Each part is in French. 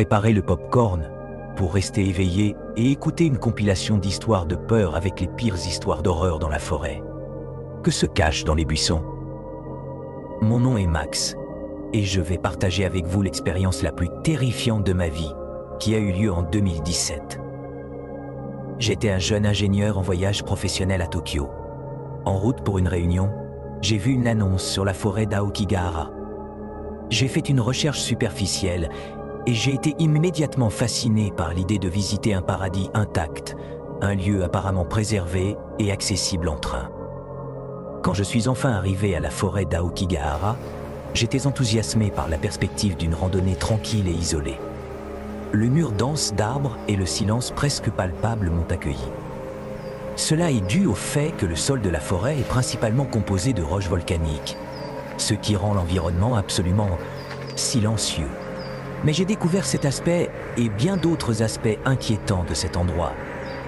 préparer le pop-corn pour rester éveillé et écouter une compilation d'histoires de peur avec les pires histoires d'horreur dans la forêt. Que se cache dans les buissons? Mon nom est Max et je vais partager avec vous l'expérience la plus terrifiante de ma vie qui a eu lieu en 2017. J'étais un jeune ingénieur en voyage professionnel à Tokyo. En route pour une réunion, j'ai vu une annonce sur la forêt d'Aokigahara. J'ai fait une recherche superficielle et j'ai été immédiatement fasciné par l'idée de visiter un paradis intact, un lieu apparemment préservé et accessible en train. Quand je suis enfin arrivé à la forêt d'Aokigahara, j'étais enthousiasmé par la perspective d'une randonnée tranquille et isolée. Le mur dense d'arbres et le silence presque palpable m'ont accueilli. Cela est dû au fait que le sol de la forêt est principalement composé de roches volcaniques, ce qui rend l'environnement absolument silencieux. Mais j'ai découvert cet aspect et bien d'autres aspects inquiétants de cet endroit,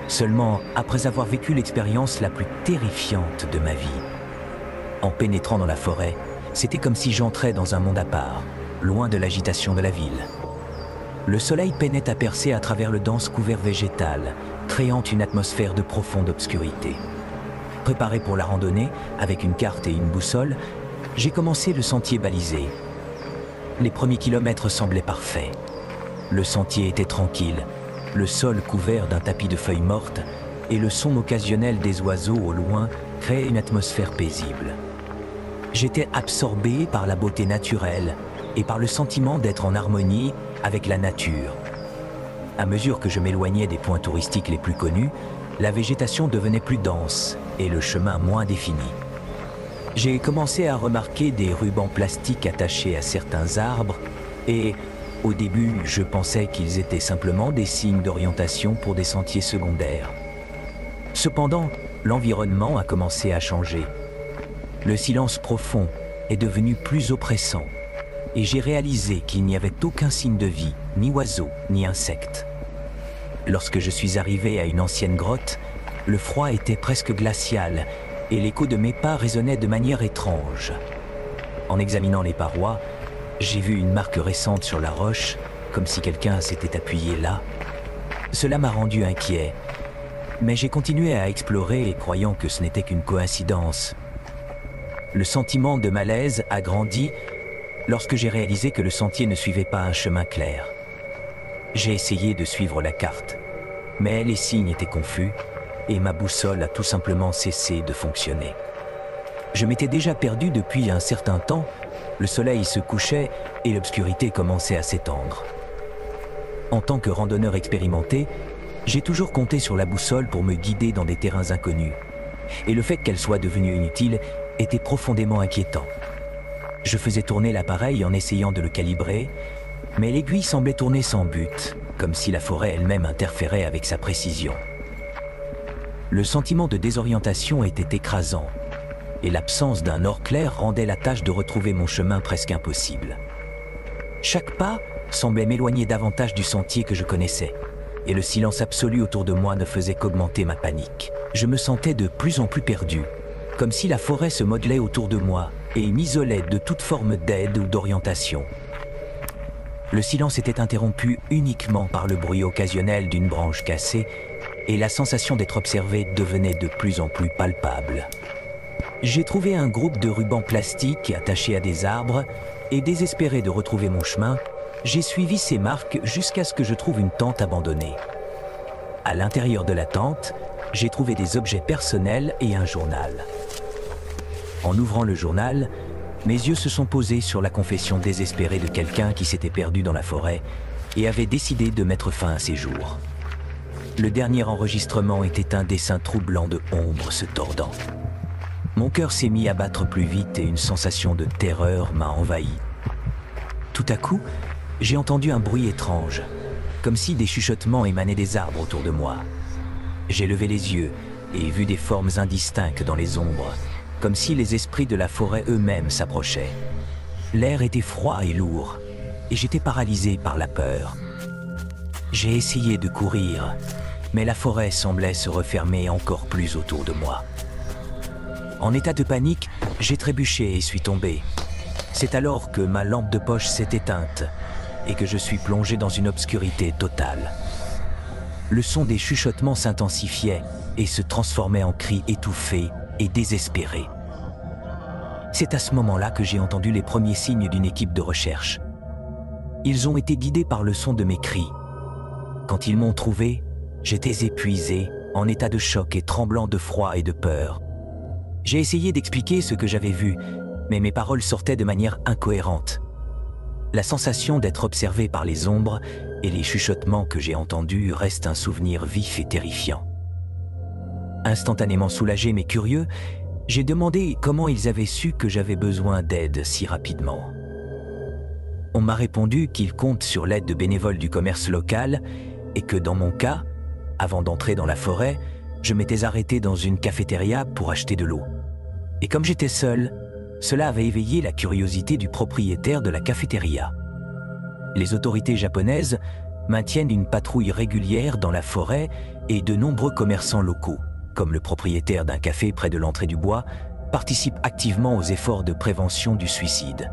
seulement après avoir vécu l'expérience la plus terrifiante de ma vie. En pénétrant dans la forêt, c'était comme si j'entrais dans un monde à part, loin de l'agitation de la ville. Le soleil peinait à percer à travers le dense couvert végétal, créant une atmosphère de profonde obscurité. Préparé pour la randonnée, avec une carte et une boussole, j'ai commencé le sentier balisé. Les premiers kilomètres semblaient parfaits. Le sentier était tranquille, le sol couvert d'un tapis de feuilles mortes et le son occasionnel des oiseaux au loin créait une atmosphère paisible. J'étais absorbé par la beauté naturelle et par le sentiment d'être en harmonie avec la nature. À mesure que je m'éloignais des points touristiques les plus connus, la végétation devenait plus dense et le chemin moins défini. J'ai commencé à remarquer des rubans plastiques attachés à certains arbres et, au début, je pensais qu'ils étaient simplement des signes d'orientation pour des sentiers secondaires. Cependant, l'environnement a commencé à changer. Le silence profond est devenu plus oppressant et j'ai réalisé qu'il n'y avait aucun signe de vie, ni oiseaux, ni insectes. Lorsque je suis arrivé à une ancienne grotte, le froid était presque glacial et l'écho de mes pas résonnait de manière étrange. En examinant les parois, j'ai vu une marque récente sur la roche, comme si quelqu'un s'était appuyé là. Cela m'a rendu inquiet, mais j'ai continué à explorer et croyant que ce n'était qu'une coïncidence. Le sentiment de malaise a grandi lorsque j'ai réalisé que le sentier ne suivait pas un chemin clair. J'ai essayé de suivre la carte, mais les signes étaient confus et ma boussole a tout simplement cessé de fonctionner. Je m'étais déjà perdu depuis un certain temps, le soleil se couchait et l'obscurité commençait à s'étendre. En tant que randonneur expérimenté, j'ai toujours compté sur la boussole pour me guider dans des terrains inconnus, et le fait qu'elle soit devenue inutile était profondément inquiétant. Je faisais tourner l'appareil en essayant de le calibrer, mais l'aiguille semblait tourner sans but, comme si la forêt elle-même interférait avec sa précision. Le sentiment de désorientation était écrasant, et l'absence d'un or clair rendait la tâche de retrouver mon chemin presque impossible. Chaque pas semblait m'éloigner davantage du sentier que je connaissais, et le silence absolu autour de moi ne faisait qu'augmenter ma panique. Je me sentais de plus en plus perdu, comme si la forêt se modelait autour de moi et m'isolait de toute forme d'aide ou d'orientation. Le silence était interrompu uniquement par le bruit occasionnel d'une branche cassée et la sensation d'être observé devenait de plus en plus palpable. J'ai trouvé un groupe de rubans plastiques attachés à des arbres et désespéré de retrouver mon chemin, j'ai suivi ces marques jusqu'à ce que je trouve une tente abandonnée. À l'intérieur de la tente, j'ai trouvé des objets personnels et un journal. En ouvrant le journal, mes yeux se sont posés sur la confession désespérée de quelqu'un qui s'était perdu dans la forêt et avait décidé de mettre fin à ses jours. Le dernier enregistrement était un dessin troublant de ombres se tordant. Mon cœur s'est mis à battre plus vite et une sensation de terreur m'a envahi. Tout à coup, j'ai entendu un bruit étrange, comme si des chuchotements émanaient des arbres autour de moi. J'ai levé les yeux et vu des formes indistinctes dans les ombres, comme si les esprits de la forêt eux-mêmes s'approchaient. L'air était froid et lourd, et j'étais paralysé par la peur. J'ai essayé de courir, mais la forêt semblait se refermer encore plus autour de moi. En état de panique, j'ai trébuché et suis tombé. C'est alors que ma lampe de poche s'est éteinte, et que je suis plongé dans une obscurité totale. Le son des chuchotements s'intensifiait et se transformait en cris étouffés et désespérés. C'est à ce moment-là que j'ai entendu les premiers signes d'une équipe de recherche. Ils ont été guidés par le son de mes cris. Quand ils m'ont trouvé, j'étais épuisé, en état de choc et tremblant de froid et de peur. J'ai essayé d'expliquer ce que j'avais vu, mais mes paroles sortaient de manière incohérente. La sensation d'être observé par les ombres et les chuchotements que j'ai entendus reste un souvenir vif et terrifiant. Instantanément soulagé mais curieux, j'ai demandé comment ils avaient su que j'avais besoin d'aide si rapidement. On m'a répondu qu'ils comptent sur l'aide de bénévoles du commerce local et que dans mon cas, avant d'entrer dans la forêt, je m'étais arrêté dans une cafétéria pour acheter de l'eau. Et comme j'étais seul, cela avait éveillé la curiosité du propriétaire de la cafétéria. Les autorités japonaises maintiennent une patrouille régulière dans la forêt et de nombreux commerçants locaux, comme le propriétaire d'un café près de l'entrée du bois, participent activement aux efforts de prévention du suicide.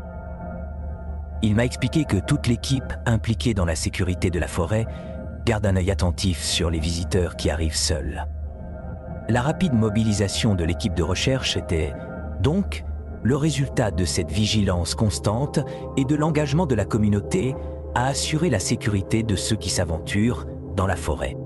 Il m'a expliqué que toute l'équipe impliquée dans la sécurité de la forêt garde un œil attentif sur les visiteurs qui arrivent seuls. La rapide mobilisation de l'équipe de recherche était donc le résultat de cette vigilance constante et de l'engagement de la communauté à assurer la sécurité de ceux qui s'aventurent dans la forêt.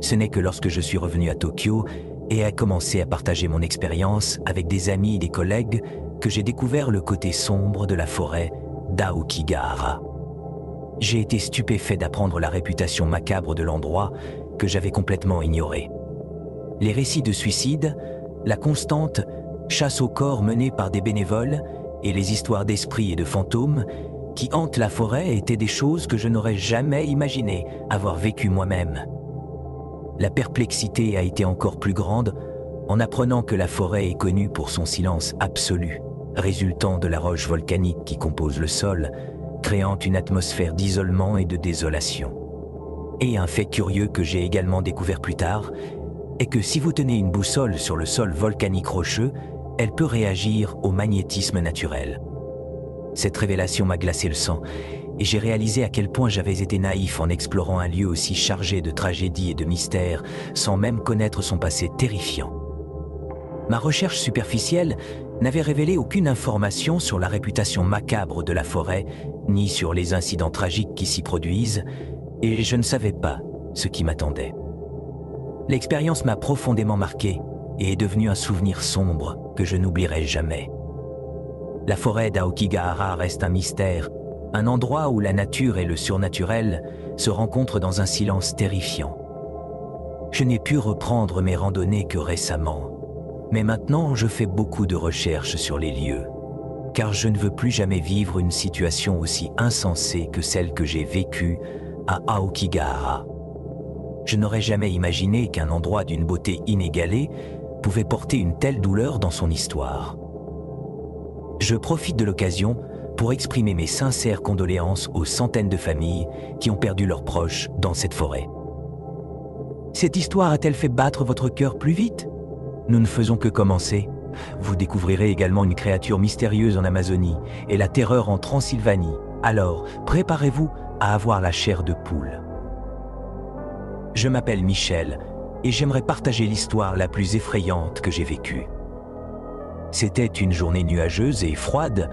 Ce n'est que lorsque je suis revenu à Tokyo et ai commencé à partager mon expérience avec des amis et des collègues que j'ai découvert le côté sombre de la forêt d'Aokigahara. J'ai été stupéfait d'apprendre la réputation macabre de l'endroit que j'avais complètement ignorée. Les récits de suicide, la constante chasse au corps menée par des bénévoles et les histoires d'esprits et de fantômes qui hantent la forêt étaient des choses que je n'aurais jamais imaginé avoir vécues moi-même. La perplexité a été encore plus grande en apprenant que la forêt est connue pour son silence absolu, résultant de la roche volcanique qui compose le sol, créant une atmosphère d'isolement et de désolation. Et un fait curieux que j'ai également découvert plus tard est que si vous tenez une boussole sur le sol volcanique rocheux, elle peut réagir au magnétisme naturel. Cette révélation m'a glacé le sang et j'ai réalisé à quel point j'avais été naïf en explorant un lieu aussi chargé de tragédies et de mystères sans même connaître son passé terrifiant. Ma recherche superficielle n'avait révélé aucune information sur la réputation macabre de la forêt, ni sur les incidents tragiques qui s'y produisent, et je ne savais pas ce qui m'attendait. L'expérience m'a profondément marqué et est devenue un souvenir sombre que je n'oublierai jamais. La forêt d'Aokigahara reste un mystère, un endroit où la nature et le surnaturel se rencontrent dans un silence terrifiant. Je n'ai pu reprendre mes randonnées que récemment, mais maintenant je fais beaucoup de recherches sur les lieux, car je ne veux plus jamais vivre une situation aussi insensée que celle que j'ai vécue à Aokigahara. Je n'aurais jamais imaginé qu'un endroit d'une beauté inégalée pouvait porter une telle douleur dans son histoire. Je profite de l'occasion pour exprimer mes sincères condoléances aux centaines de familles qui ont perdu leurs proches dans cette forêt. Cette histoire a-t-elle fait battre votre cœur plus vite? Nous ne faisons que commencer. Vous découvrirez également une créature mystérieuse en Amazonie et la terreur en Transylvanie. Alors, préparez-vous à avoir la chair de poule. Je m'appelle Michel et j'aimerais partager l'histoire la plus effrayante que j'ai vécue. C'était une journée nuageuse et froide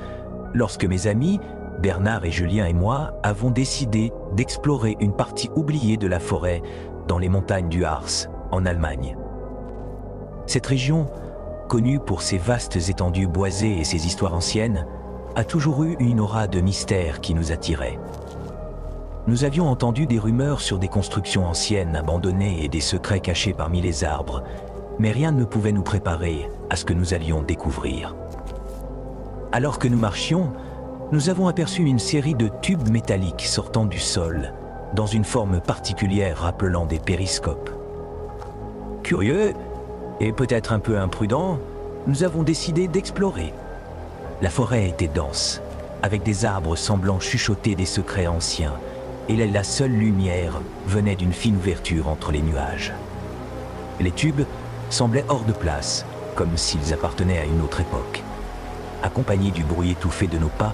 lorsque mes amis, Bernard et Julien et moi, avons décidé d'explorer une partie oubliée de la forêt dans les montagnes du Harz, en Allemagne. Cette région, connue pour ses vastes étendues boisées et ses histoires anciennes, a toujours eu une aura de mystère qui nous attirait. Nous avions entendu des rumeurs sur des constructions anciennes abandonnées et des secrets cachés parmi les arbres, mais rien ne pouvait nous préparer à ce que nous allions découvrir. Alors que nous marchions, nous avons aperçu une série de tubes métalliques sortant du sol, dans une forme particulière rappelant des périscopes. Curieux, et peut-être un peu imprudent, nous avons décidé d'explorer. La forêt était dense, avec des arbres semblant chuchoter des secrets anciens, et la seule lumière venait d'une fine ouverture entre les nuages. Les tubes semblaient hors de place, comme s'ils appartenaient à une autre époque. Accompagnés du bruit étouffé de nos pas,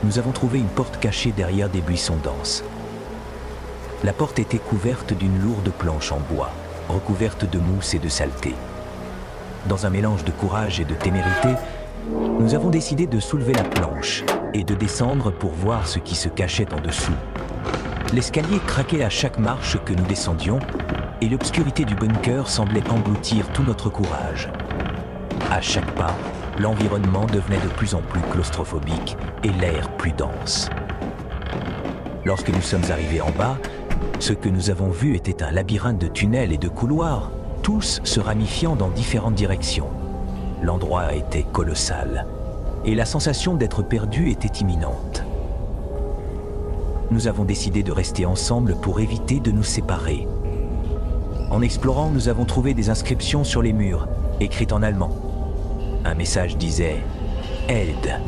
nous avons trouvé une porte cachée derrière des buissons denses. La porte était couverte d'une lourde planche en bois, recouverte de mousse et de saleté. Dans un mélange de courage et de témérité, nous avons décidé de soulever la planche et de descendre pour voir ce qui se cachait en dessous. L'escalier craquait à chaque marche que nous descendions et l'obscurité du bunker semblait engloutir tout notre courage. À chaque pas, l'environnement devenait de plus en plus claustrophobique et l'air plus dense. Lorsque nous sommes arrivés en bas, ce que nous avons vu était un labyrinthe de tunnels et de couloirs, tous se ramifiant dans différentes directions. L'endroit était colossal et la sensation d'être perdu était imminente. Nous avons décidé de rester ensemble pour éviter de nous séparer. En explorant, nous avons trouvé des inscriptions sur les murs, écrites en allemand. Un message disait « Aide ».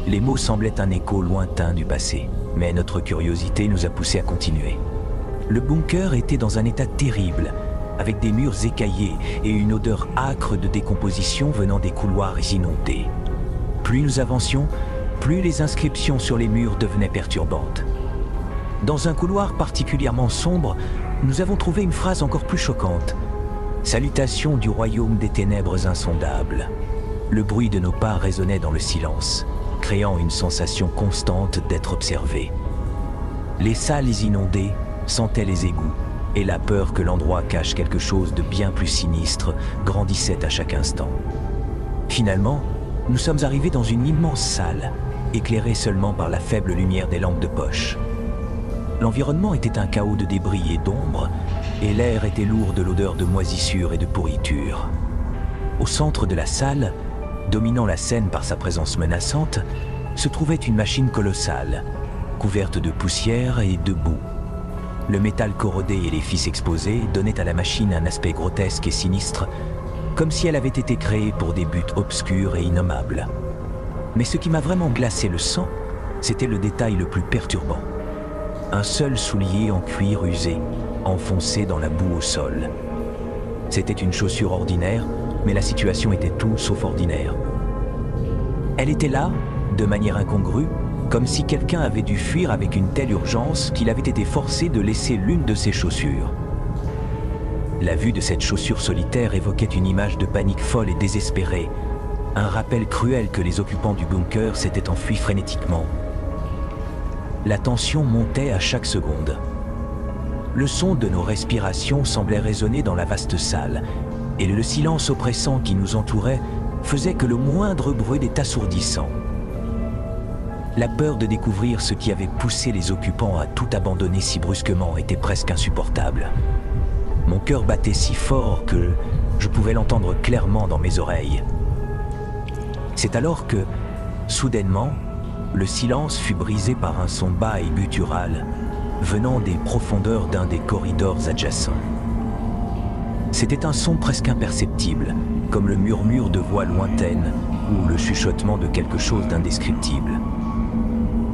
Les mots semblaient un écho lointain du passé, mais notre curiosité nous a poussés à continuer. Le bunker était dans un état terrible, avec des murs écaillés et une odeur âcre de décomposition venant des couloirs inondés. Plus nous avancions, plus les inscriptions sur les murs devenaient perturbantes. Dans un couloir particulièrement sombre, nous avons trouvé une phrase encore plus choquante. « Salutations du royaume des ténèbres insondables ». Le bruit de nos pas résonnait dans le silence, créant une sensation constante d'être observé. Les salles inondées sentaient les égouts, et la peur que l'endroit cache quelque chose de bien plus sinistre grandissait à chaque instant. Finalement, nous sommes arrivés dans une immense salle, éclairée seulement par la faible lumière des lampes de poche. L'environnement était un chaos de débris et d'ombre, et l'air était lourd de l'odeur de moisissure et de pourriture. Au centre de la salle, dominant la scène par sa présence menaçante, se trouvait une machine colossale, couverte de poussière et de boue. Le métal corrodé et les fils exposés donnaient à la machine un aspect grotesque et sinistre, comme si elle avait été créée pour des buts obscurs et innommables. Mais ce qui m'a vraiment glacé le sang, c'était le détail le plus perturbant. Un seul soulier en cuir usé, enfoncé dans la boue au sol. C'était une chaussure ordinaire, mais la situation était tout sauf ordinaire. Elle était là, de manière incongrue, comme si quelqu'un avait dû fuir avec une telle urgence qu'il avait été forcé de laisser l'une de ses chaussures. La vue de cette chaussure solitaire évoquait une image de panique folle et désespérée, un rappel cruel que les occupants du bunker s'étaient enfuis frénétiquement. La tension montait à chaque seconde. Le son de nos respirations semblait résonner dans la vaste salle, et le silence oppressant qui nous entourait faisait que le moindre bruit était assourdissant. La peur de découvrir ce qui avait poussé les occupants à tout abandonner si brusquement était presque insupportable. Mon cœur battait si fort que je pouvais l'entendre clairement dans mes oreilles. C'est alors que, soudainement, le silence fut brisé par un son bas et guttural, venant des profondeurs d'un des corridors adjacents. C'était un son presque imperceptible, comme le murmure de voix lointaines ou le chuchotement de quelque chose d'indescriptible.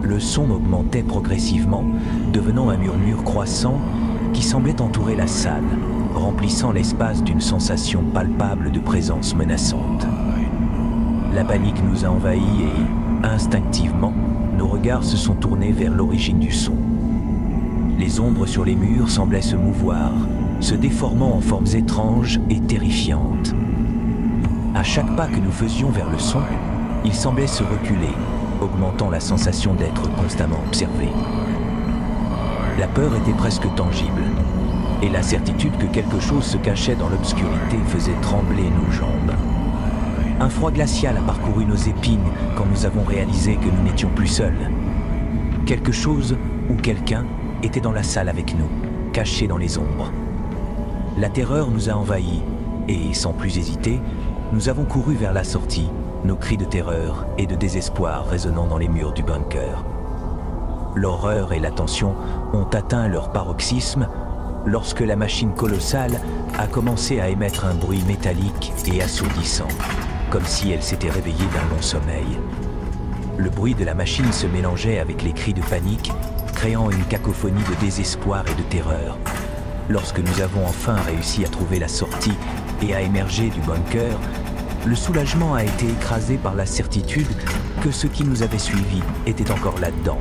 Le son augmentait progressivement, devenant un murmure croissant qui semblait entourer la salle, remplissant l'espace d'une sensation palpable de présence menaçante. La panique nous a envahis et, instinctivement, nos regards se sont tournés vers l'origine du son. Les ombres sur les murs semblaient se mouvoir, se déformant en formes étranges et terrifiantes. À chaque pas que nous faisions vers le son, il semblait se reculer, augmentant la sensation d'être constamment observé. La peur était presque tangible, et la certitude que quelque chose se cachait dans l'obscurité faisait trembler nos jambes. Un froid glacial a parcouru nos épines quand nous avons réalisé que nous n'étions plus seuls. Quelque chose ou quelqu'un était dans la salle avec nous, caché dans les ombres. La terreur nous a envahis et, sans plus hésiter, nous avons couru vers la sortie, nos cris de terreur et de désespoir résonnant dans les murs du bunker. L'horreur et la tension ont atteint leur paroxysme lorsque la machine colossale a commencé à émettre un bruit métallique et assourdissant, comme si elle s'était réveillée d'un long sommeil. Le bruit de la machine se mélangeait avec les cris de panique, créant une cacophonie de désespoir et de terreur. Lorsque nous avons enfin réussi à trouver la sortie et à émerger du bunker, le soulagement a été écrasé par la certitude que ceux qui nous avaient suivis étaient encore là-dedans,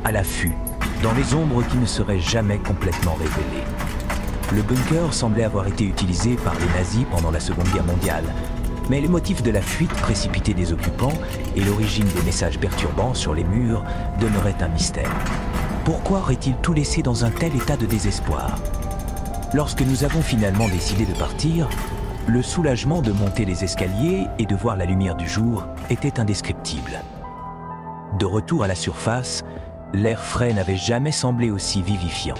à l'affût, dans les ombres qui ne seraient jamais complètement révélées. Le bunker semblait avoir été utilisé par les nazis pendant la Seconde Guerre mondiale, mais les motifs de la fuite précipitée des occupants et l'origine des messages perturbants sur les murs demeuraient un mystère. Pourquoi auraient-ils tout laissé dans un tel état de désespoir? Lorsque nous avons finalement décidé de partir, le soulagement de monter les escaliers et de voir la lumière du jour était indescriptible. De retour à la surface, l'air frais n'avait jamais semblé aussi vivifiant.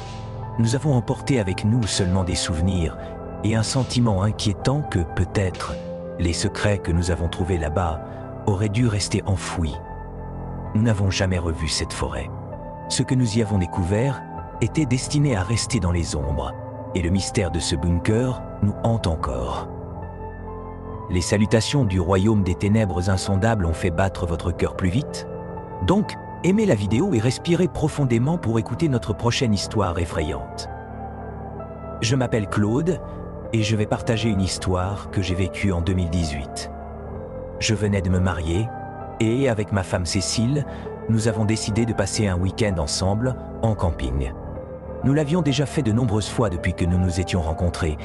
Nous avons emporté avec nous seulement des souvenirs et un sentiment inquiétant que peut-être les secrets que nous avons trouvés là-bas auraient dû rester enfouis. Nous n'avons jamais revu cette forêt. Ce que nous y avons découvert était destiné à rester dans les ombres, et le mystère de ce bunker nous hante encore. Les salutations du royaume des ténèbres insondables ont fait battre votre cœur plus vite? Donc, aimez la vidéo et respirez profondément pour écouter notre prochaine histoire effrayante. Je m'appelle Claude et je vais partager une histoire que j'ai vécue en 2018. Je venais de me marier et, avec ma femme Cécile, nous avons décidé de passer un week-end ensemble en camping. Nous l'avions déjà fait de nombreuses fois depuis que nous nous étions rencontrés,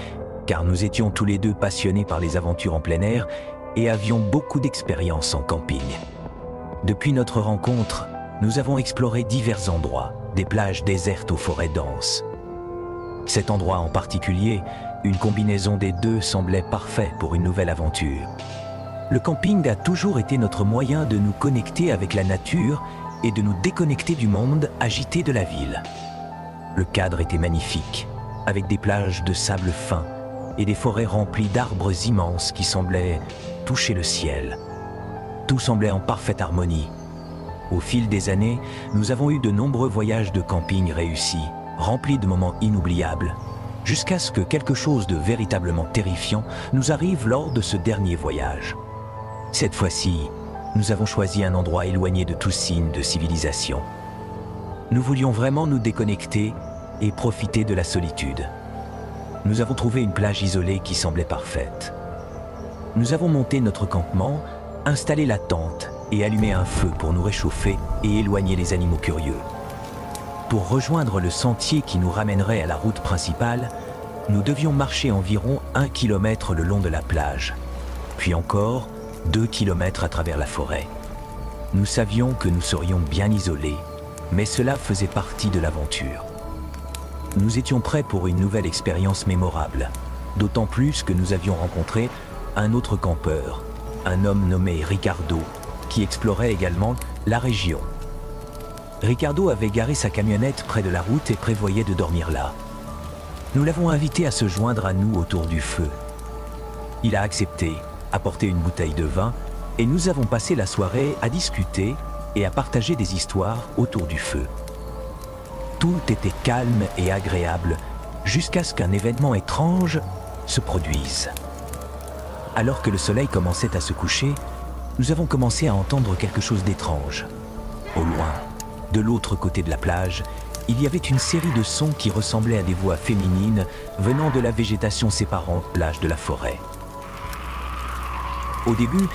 car nous étions tous les deux passionnés par les aventures en plein air et avions beaucoup d'expérience en camping. Depuis notre rencontre, nous avons exploré divers endroits, des plages désertes aux forêts denses. Cet endroit en particulier, une combinaison des deux semblait parfait pour une nouvelle aventure. Le camping a toujours été notre moyen de nous connecter avec la nature et de nous déconnecter du monde agité de la ville. Le cadre était magnifique, avec des plages de sable fin et des forêts remplies d'arbres immenses qui semblaient toucher le ciel. Tout semblait en parfaite harmonie. Au fil des années, nous avons eu de nombreux voyages de camping réussis, remplis de moments inoubliables, jusqu'à ce que quelque chose de véritablement terrifiant nous arrive lors de ce dernier voyage. Cette fois-ci, nous avons choisi un endroit éloigné de tout signe de civilisation. Nous voulions vraiment nous déconnecter et profiter de la solitude. Nous avons trouvé une plage isolée qui semblait parfaite. Nous avons monté notre campement, installé la tente et allumé un feu pour nous réchauffer et éloigner les animaux curieux. Pour rejoindre le sentier qui nous ramènerait à la route principale, nous devions marcher environ 1 kilomètre le long de la plage, puis encore 2 kilomètres à travers la forêt. Nous savions que nous serions bien isolés, mais cela faisait partie de l'aventure. Nous étions prêts pour une nouvelle expérience mémorable, d'autant plus que nous avions rencontré un autre campeur, un homme nommé Ricardo, qui explorait également la région. Ricardo avait garé sa camionnette près de la route et prévoyait de dormir là. Nous l'avons invité à se joindre à nous autour du feu. Il a accepté, apporté une bouteille de vin, et nous avons passé la soirée à discuter et à partager des histoires autour du feu. Tout était calme et agréable jusqu'à ce qu'un événement étrange se produise. Alors que le soleil commençait à se coucher, nous avons commencé à entendre quelque chose d'étrange. Au loin, de l'autre côté de la plage, il y avait une série de sons qui ressemblaient à des voix féminines venant de la végétation séparant la plage de la forêt. Au début,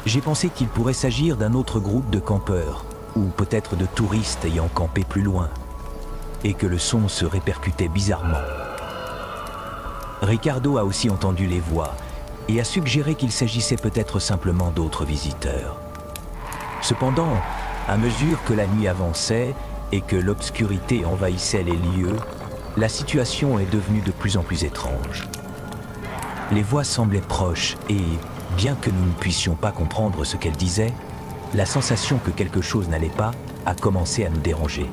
j'ai pensé qu'il pourrait s'agir d'un autre groupe de campeurs, ou peut-être de touristes ayant campé plus loin, et que le son se répercutait bizarrement. Ricardo a aussi entendu les voix et a suggéré qu'il s'agissait peut-être simplement d'autres visiteurs. Cependant, à mesure que la nuit avançait et que l'obscurité envahissait les lieux, la situation est devenue de plus en plus étrange. Les voix semblaient proches et, bien que nous ne puissions pas comprendre ce qu'elles disaient, la sensation que quelque chose n'allait pas a commencé à nous déranger.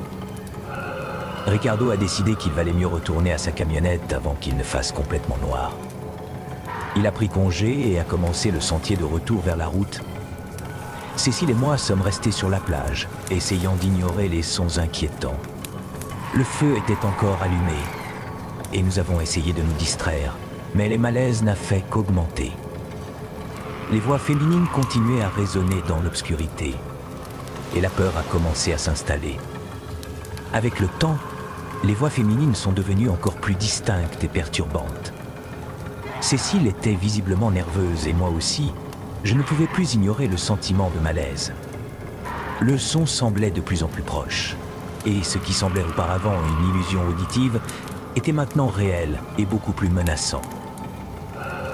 Ricardo a décidé qu'il valait mieux retourner à sa camionnette avant qu'il ne fasse complètement noir. Il a pris congé et a commencé le sentier de retour vers la route. Cécile et moi sommes restés sur la plage, essayant d'ignorer les sons inquiétants. Le feu était encore allumé, et nous avons essayé de nous distraire, mais les malaises n'a fait qu'augmenter. Les voix féminines continuaient à résonner dans l'obscurité, et la peur a commencé à s'installer. Avec le temps, les voix féminines sont devenues encore plus distinctes et perturbantes. Cécile était visiblement nerveuse, et moi aussi, Je ne pouvais plus ignorer le sentiment de malaise. Le son semblait de plus en plus proche, et ce qui semblait auparavant une illusion auditive était maintenant réel et beaucoup plus menaçant.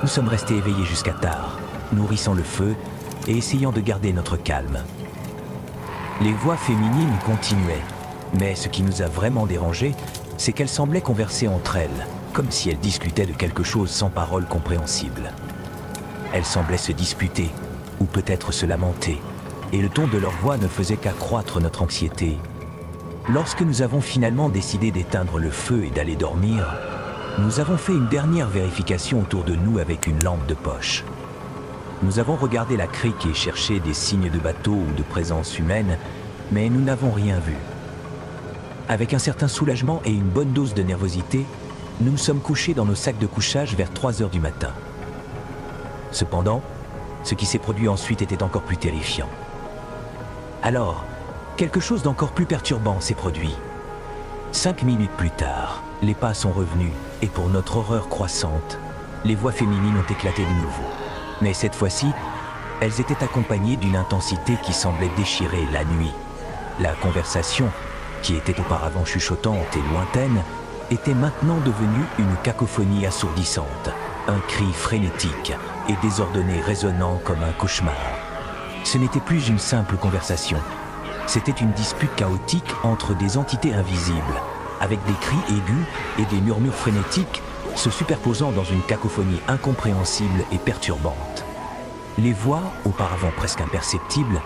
Nous sommes restés éveillés jusqu'à tard, nourrissant le feu et essayant de garder notre calme. Les voix féminines continuaient, mais ce qui nous a vraiment dérangés, c'est qu'elles semblaient converser entre elles, comme si elles discutaient de quelque chose sans paroles compréhensibles. Elles semblaient se disputer, ou peut-être se lamenter, et le ton de leur voix ne faisait qu'accroître notre anxiété. Lorsque nous avons finalement décidé d'éteindre le feu et d'aller dormir, nous avons fait une dernière vérification autour de nous avec une lampe de poche. Nous avons regardé la crique et cherché des signes de bateau ou de présence humaine, mais nous n'avons rien vu. Avec un certain soulagement et une bonne dose de nervosité, nous nous sommes couchés dans nos sacs de couchage vers 3 heures du matin. Cependant, ce qui s'est produit ensuite était encore plus terrifiant. Alors, quelque chose d'encore plus perturbant s'est produit. 5 minutes plus tard, les pas sont revenus et pour notre horreur croissante, les voix féminines ont éclaté de nouveau. Mais cette fois-ci, elles étaient accompagnées d'une intensité qui semblait déchirer la nuit. La conversation, qui était auparavant chuchotante et lointaine, était maintenant devenue une cacophonie assourdissante, un cri frénétique et désordonné résonnant comme un cauchemar. Ce n'était plus une simple conversation, c'était une dispute chaotique entre des entités invisibles, avec des cris aigus et des murmures frénétiques se superposant dans une cacophonie incompréhensible et perturbante. Les voix, auparavant presque imperceptibles,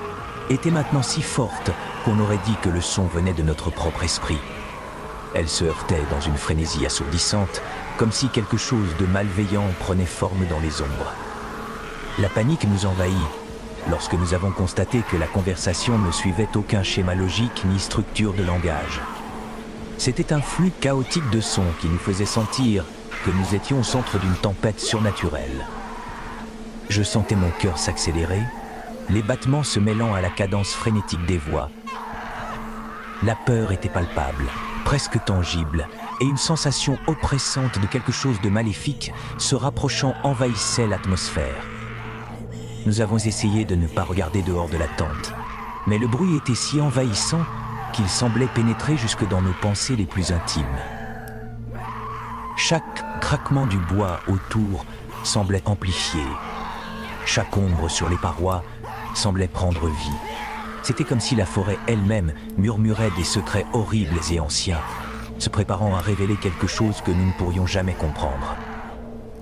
étaient maintenant si fortes qu'on aurait dit que le son venait de notre propre esprit. Elles se heurtaient dans une frénésie assourdissante, comme si quelque chose de malveillant prenait forme dans les ombres. La panique nous envahit lorsque nous avons constaté que la conversation ne suivait aucun schéma logique ni structure de langage. C'était un flux chaotique de sons qui nous faisait sentir que nous étions au centre d'une tempête surnaturelle. Je sentais mon cœur s'accélérer, les battements se mêlant à la cadence frénétique des voix. La peur était palpable, presque tangible, et une sensation oppressante de quelque chose de maléfique se rapprochant envahissait l'atmosphère. Nous avons essayé de ne pas regarder dehors de la tente, mais le bruit était si envahissant qu'il semblait pénétrer jusque dans nos pensées les plus intimes. Chaque craquement du bois autour semblait amplifié. Chaque ombre sur les parois semblait prendre vie. C'était comme si la forêt elle-même murmurait des secrets horribles et anciens, se préparant à révéler quelque chose que nous ne pourrions jamais comprendre.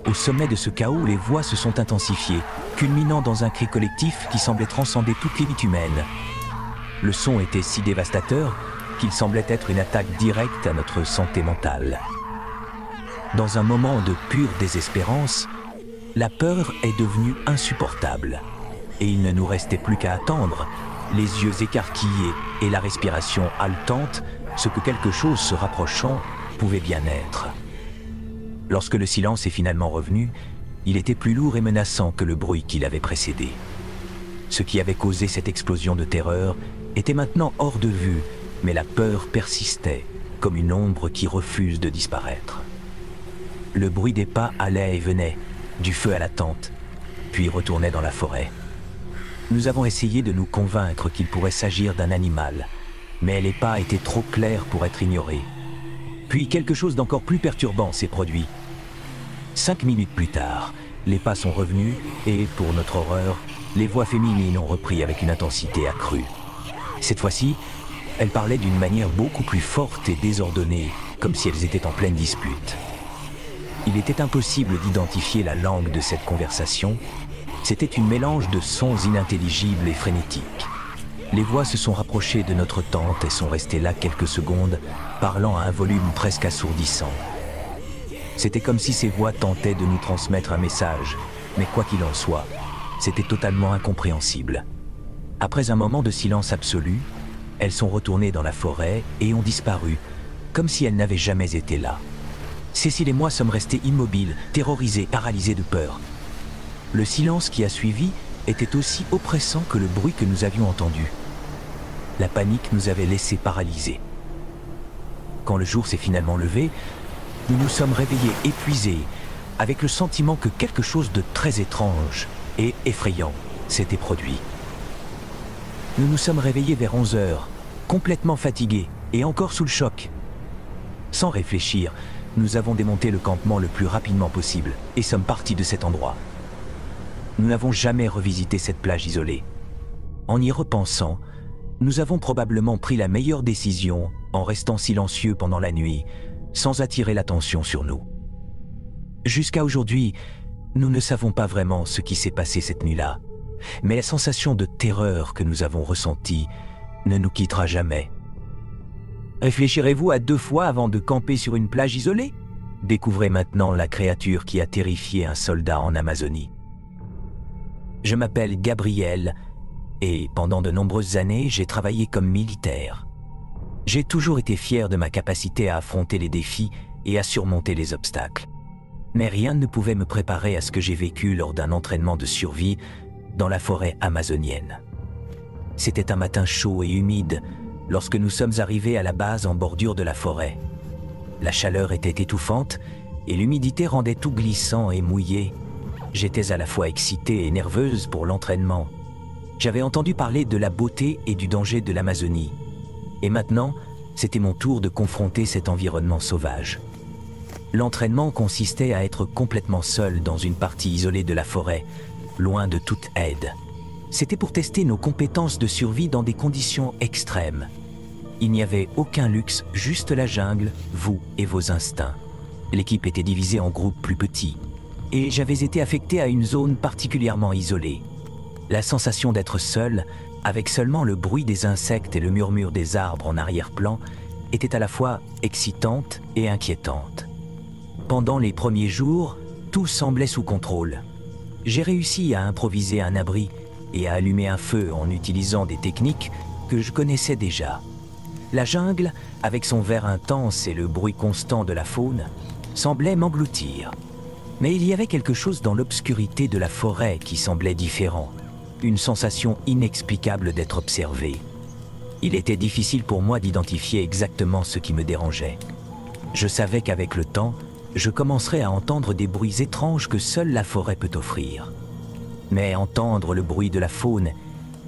Au sommet de ce chaos, les voix se sont intensifiées, culminant dans un cri collectif qui semblait transcender toute limite humaine. Le son était si dévastateur qu'il semblait être une attaque directe à notre santé mentale. Dans un moment de pure désespérance, la peur est devenue insupportable. Et il ne nous restait plus qu'à attendre, les yeux écarquillés et la respiration haletante, ce que quelque chose se rapprochant pouvait bien être. Lorsque le silence est finalement revenu, il était plus lourd et menaçant que le bruit qui l'avait précédé. Ce qui avait causé cette explosion de terreur était maintenant hors de vue, mais la peur persistait, comme une ombre qui refuse de disparaître. Le bruit des pas allait et venait, du feu à la tente, puis retournait dans la forêt. Nous avons essayé de nous convaincre qu'il pourrait s'agir d'un animal, mais les pas étaient trop clairs pour être ignorés. Puis quelque chose d'encore plus perturbant s'est produit. 5 minutes plus tard, les pas sont revenus et, pour notre horreur, les voix féminines ont repris avec une intensité accrue. Cette fois-ci, elles parlaient d'une manière beaucoup plus forte et désordonnée, comme si elles étaient en pleine dispute. Il était impossible d'identifier la langue de cette conversation. C'était une mélange de sons inintelligibles et frénétiques. Les voix se sont rapprochées de notre tente et sont restées là quelques secondes, parlant à un volume presque assourdissant. C'était comme si ces voix tentaient de nous transmettre un message, mais quoi qu'il en soit, c'était totalement incompréhensible. Après un moment de silence absolu, elles sont retournées dans la forêt et ont disparu, comme si elles n'avaient jamais été là. Cécile et moi sommes restés immobiles, terrorisés, paralysés de peur. Le silence qui a suivi était aussi oppressant que le bruit que nous avions entendu. La panique nous avait laissés paralysés. Quand le jour s'est finalement levé, nous nous sommes réveillés épuisés, avec le sentiment que quelque chose de très étrange et effrayant s'était produit. Nous nous sommes réveillés vers 11 heures, complètement fatigués et encore sous le choc. Sans réfléchir, nous avons démonté le campement le plus rapidement possible et sommes partis de cet endroit. Nous n'avons jamais revisité cette plage isolée. En y repensant, nous avons probablement pris la meilleure décision en restant silencieux pendant la nuit, sans attirer l'attention sur nous. Jusqu'à aujourd'hui, nous ne savons pas vraiment ce qui s'est passé cette nuit-là, mais la sensation de terreur que nous avons ressentie ne nous quittera jamais. Réfléchirez-vous à 2 fois avant de camper sur une plage isolée? Découvrez maintenant la créature qui a terrifié un soldat en Amazonie. Je m'appelle Gabriel et pendant de nombreuses années, j'ai travaillé comme militaire. J'ai toujours été fier de ma capacité à affronter les défis et à surmonter les obstacles. Mais rien ne pouvait me préparer à ce que j'ai vécu lors d'un entraînement de survie dans la forêt amazonienne. C'était un matin chaud et humide lorsque nous sommes arrivés à la base en bordure de la forêt. La chaleur était étouffante et l'humidité rendait tout glissant et mouillé. J'étais à la fois excitée et nerveuse pour l'entraînement. J'avais entendu parler de la beauté et du danger de l'Amazonie. Et maintenant, c'était mon tour de confronter cet environnement sauvage. L'entraînement consistait à être complètement seul dans une partie isolée de la forêt, loin de toute aide. C'était pour tester nos compétences de survie dans des conditions extrêmes. Il n'y avait aucun luxe, juste la jungle, vous et vos instincts. L'équipe était divisée en groupes plus petits, et j'avais été affecté à une zone particulièrement isolée. La sensation d'être seul, avec seulement le bruit des insectes et le murmure des arbres en arrière-plan, était à la fois excitante et inquiétante. Pendant les premiers jours, tout semblait sous contrôle. J'ai réussi à improviser un abri et à allumer un feu en utilisant des techniques que je connaissais déjà. La jungle, avec son vert intense et le bruit constant de la faune, semblait m'engloutir. Mais il y avait quelque chose dans l'obscurité de la forêt qui semblait différent, une sensation inexplicable d'être observé. Il était difficile pour moi d'identifier exactement ce qui me dérangeait. Je savais qu'avec le temps, je commencerais à entendre des bruits étranges que seule la forêt peut offrir. Mais entendre le bruit de la faune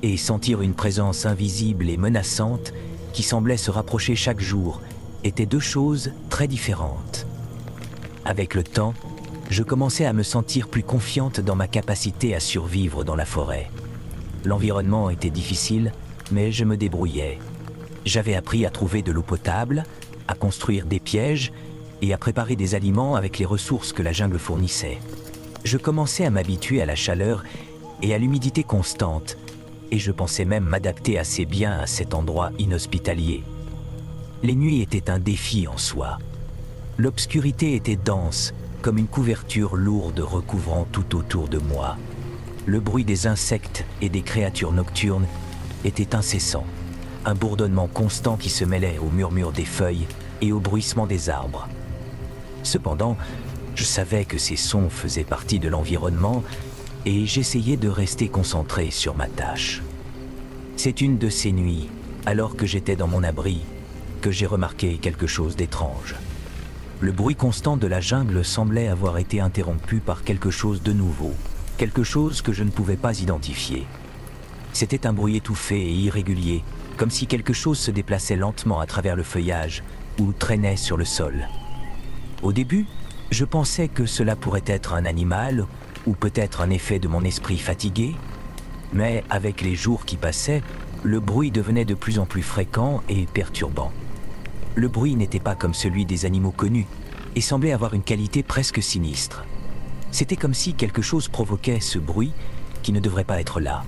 et sentir une présence invisible et menaçante qui semblait se rapprocher chaque jour étaient 2 choses très différentes. Avec le temps, je commençais à me sentir plus confiante dans ma capacité à survivre dans la forêt. L'environnement était difficile, mais je me débrouillais. J'avais appris à trouver de l'eau potable, à construire des pièges et à préparer des aliments avec les ressources que la jungle fournissait. Je commençais à m'habituer à la chaleur et à l'humidité constante, et je pensais même m'adapter assez bien à cet endroit inhospitalier. Les nuits étaient un défi en soi. L'obscurité était dense, comme une couverture lourde recouvrant tout autour de moi. Le bruit des insectes et des créatures nocturnes était incessant, un bourdonnement constant qui se mêlait au murmure des feuilles et au bruissement des arbres. Cependant, je savais que ces sons faisaient partie de l'environnement et j'essayais de rester concentré sur ma tâche. C'est une de ces nuits, alors que j'étais dans mon abri, que j'ai remarqué quelque chose d'étrange. Le bruit constant de la jungle semblait avoir été interrompu par quelque chose de nouveau, quelque chose que je ne pouvais pas identifier. C'était un bruit étouffé et irrégulier, comme si quelque chose se déplaçait lentement à travers le feuillage ou traînait sur le sol. Au début, je pensais que cela pourrait être un animal ou peut-être un effet de mon esprit fatigué, mais avec les jours qui passaient, le bruit devenait de plus en plus fréquent et perturbant. Le bruit n'était pas comme celui des animaux connus et semblait avoir une qualité presque sinistre. C'était comme si quelque chose provoquait ce bruit qui ne devrait pas être là.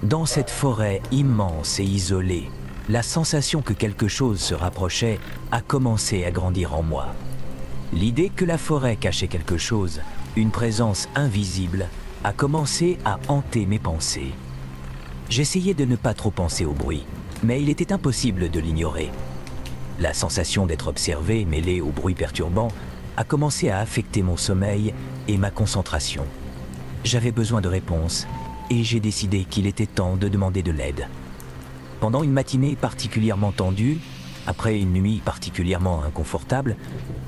Dans cette forêt immense et isolée, la sensation que quelque chose se rapprochait a commencé à grandir en moi. L'idée que la forêt cachait quelque chose, une présence invisible, a commencé à hanter mes pensées. J'essayais de ne pas trop penser au bruit, mais il était impossible de l'ignorer. La sensation d'être observé, mêlée au bruit perturbant, a commencé à affecter mon sommeil et ma concentration. J'avais besoin de réponses et j'ai décidé qu'il était temps de demander de l'aide. Pendant une matinée particulièrement tendue, après une nuit particulièrement inconfortable,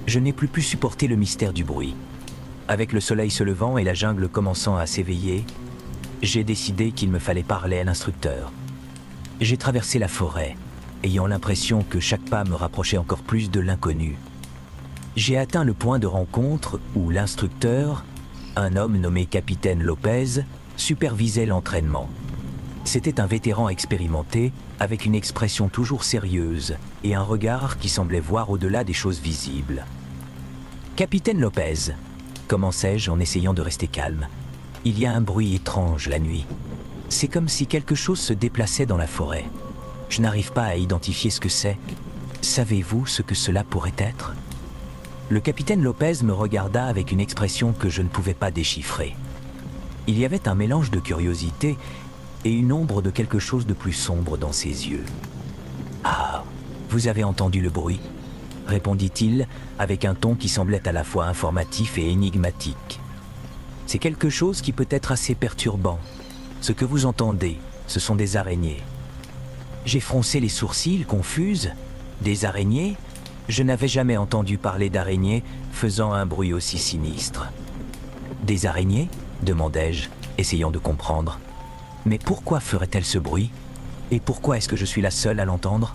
je n'ai plus pu supporter le mystère du bruit. Avec le soleil se levant et la jungle commençant à s'éveiller, j'ai décidé qu'il me fallait parler à l'instructeur. J'ai traversé la forêt, ayant l'impression que chaque pas me rapprochait encore plus de l'inconnu. J'ai atteint le point de rencontre où l'instructeur, un homme nommé Capitaine Lopez, supervisait l'entraînement. C'était un vétéran expérimenté, avec une expression toujours sérieuse et un regard qui semblait voir au-delà des choses visibles. « Capitaine Lopez », commençai-je en essayant de rester calme, « il y a un bruit étrange la nuit. C'est comme si quelque chose se déplaçait dans la forêt. Je n'arrive pas à identifier ce que c'est. Savez-vous ce que cela pourrait être ?» Le capitaine Lopez me regarda avec une expression que je ne pouvais pas déchiffrer. Il y avait un mélange de curiosité et une ombre de quelque chose de plus sombre dans ses yeux. « Ah, vous avez entendu le bruit ?» répondit-il avec un ton qui semblait à la fois informatif et énigmatique. « C'est quelque chose qui peut être assez perturbant. Ce que vous entendez, ce sont des araignées. » J'ai froncé les sourcils, confuse. Des araignées ? Je n'avais jamais entendu parler d'araignées faisant un bruit aussi sinistre. « Des araignées ?» demandai-je, essayant de comprendre. « Mais pourquoi ferait-elle ce bruit? Et pourquoi est-ce que je suis la seule à l'entendre ?»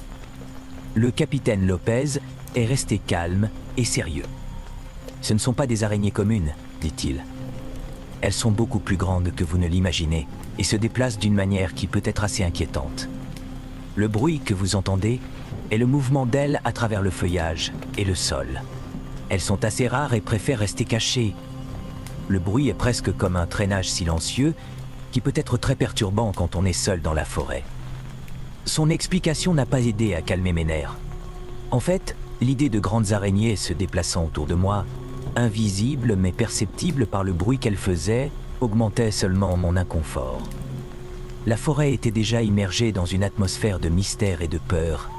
Le capitaine Lopez est resté calme et sérieux. « Ce ne sont pas des araignées communes, dit-il. Elles sont beaucoup plus grandes que vous ne l'imaginez et se déplacent d'une manière qui peut être assez inquiétante. Le bruit que vous entendez est le mouvement d'ailes à travers le feuillage et le sol. Elles sont assez rares et préfèrent rester cachées. Le bruit est presque comme un traînage silencieux qui peut être très perturbant quand on est seul dans la forêt. » Son explication n'a pas aidé à calmer mes nerfs. En fait, l'idée de grandes araignées se déplaçant autour de moi, invisibles mais perceptibles par le bruit qu'elles faisaient, augmentait seulement mon inconfort. La forêt était déjà immergée dans une atmosphère de mystère et de peur.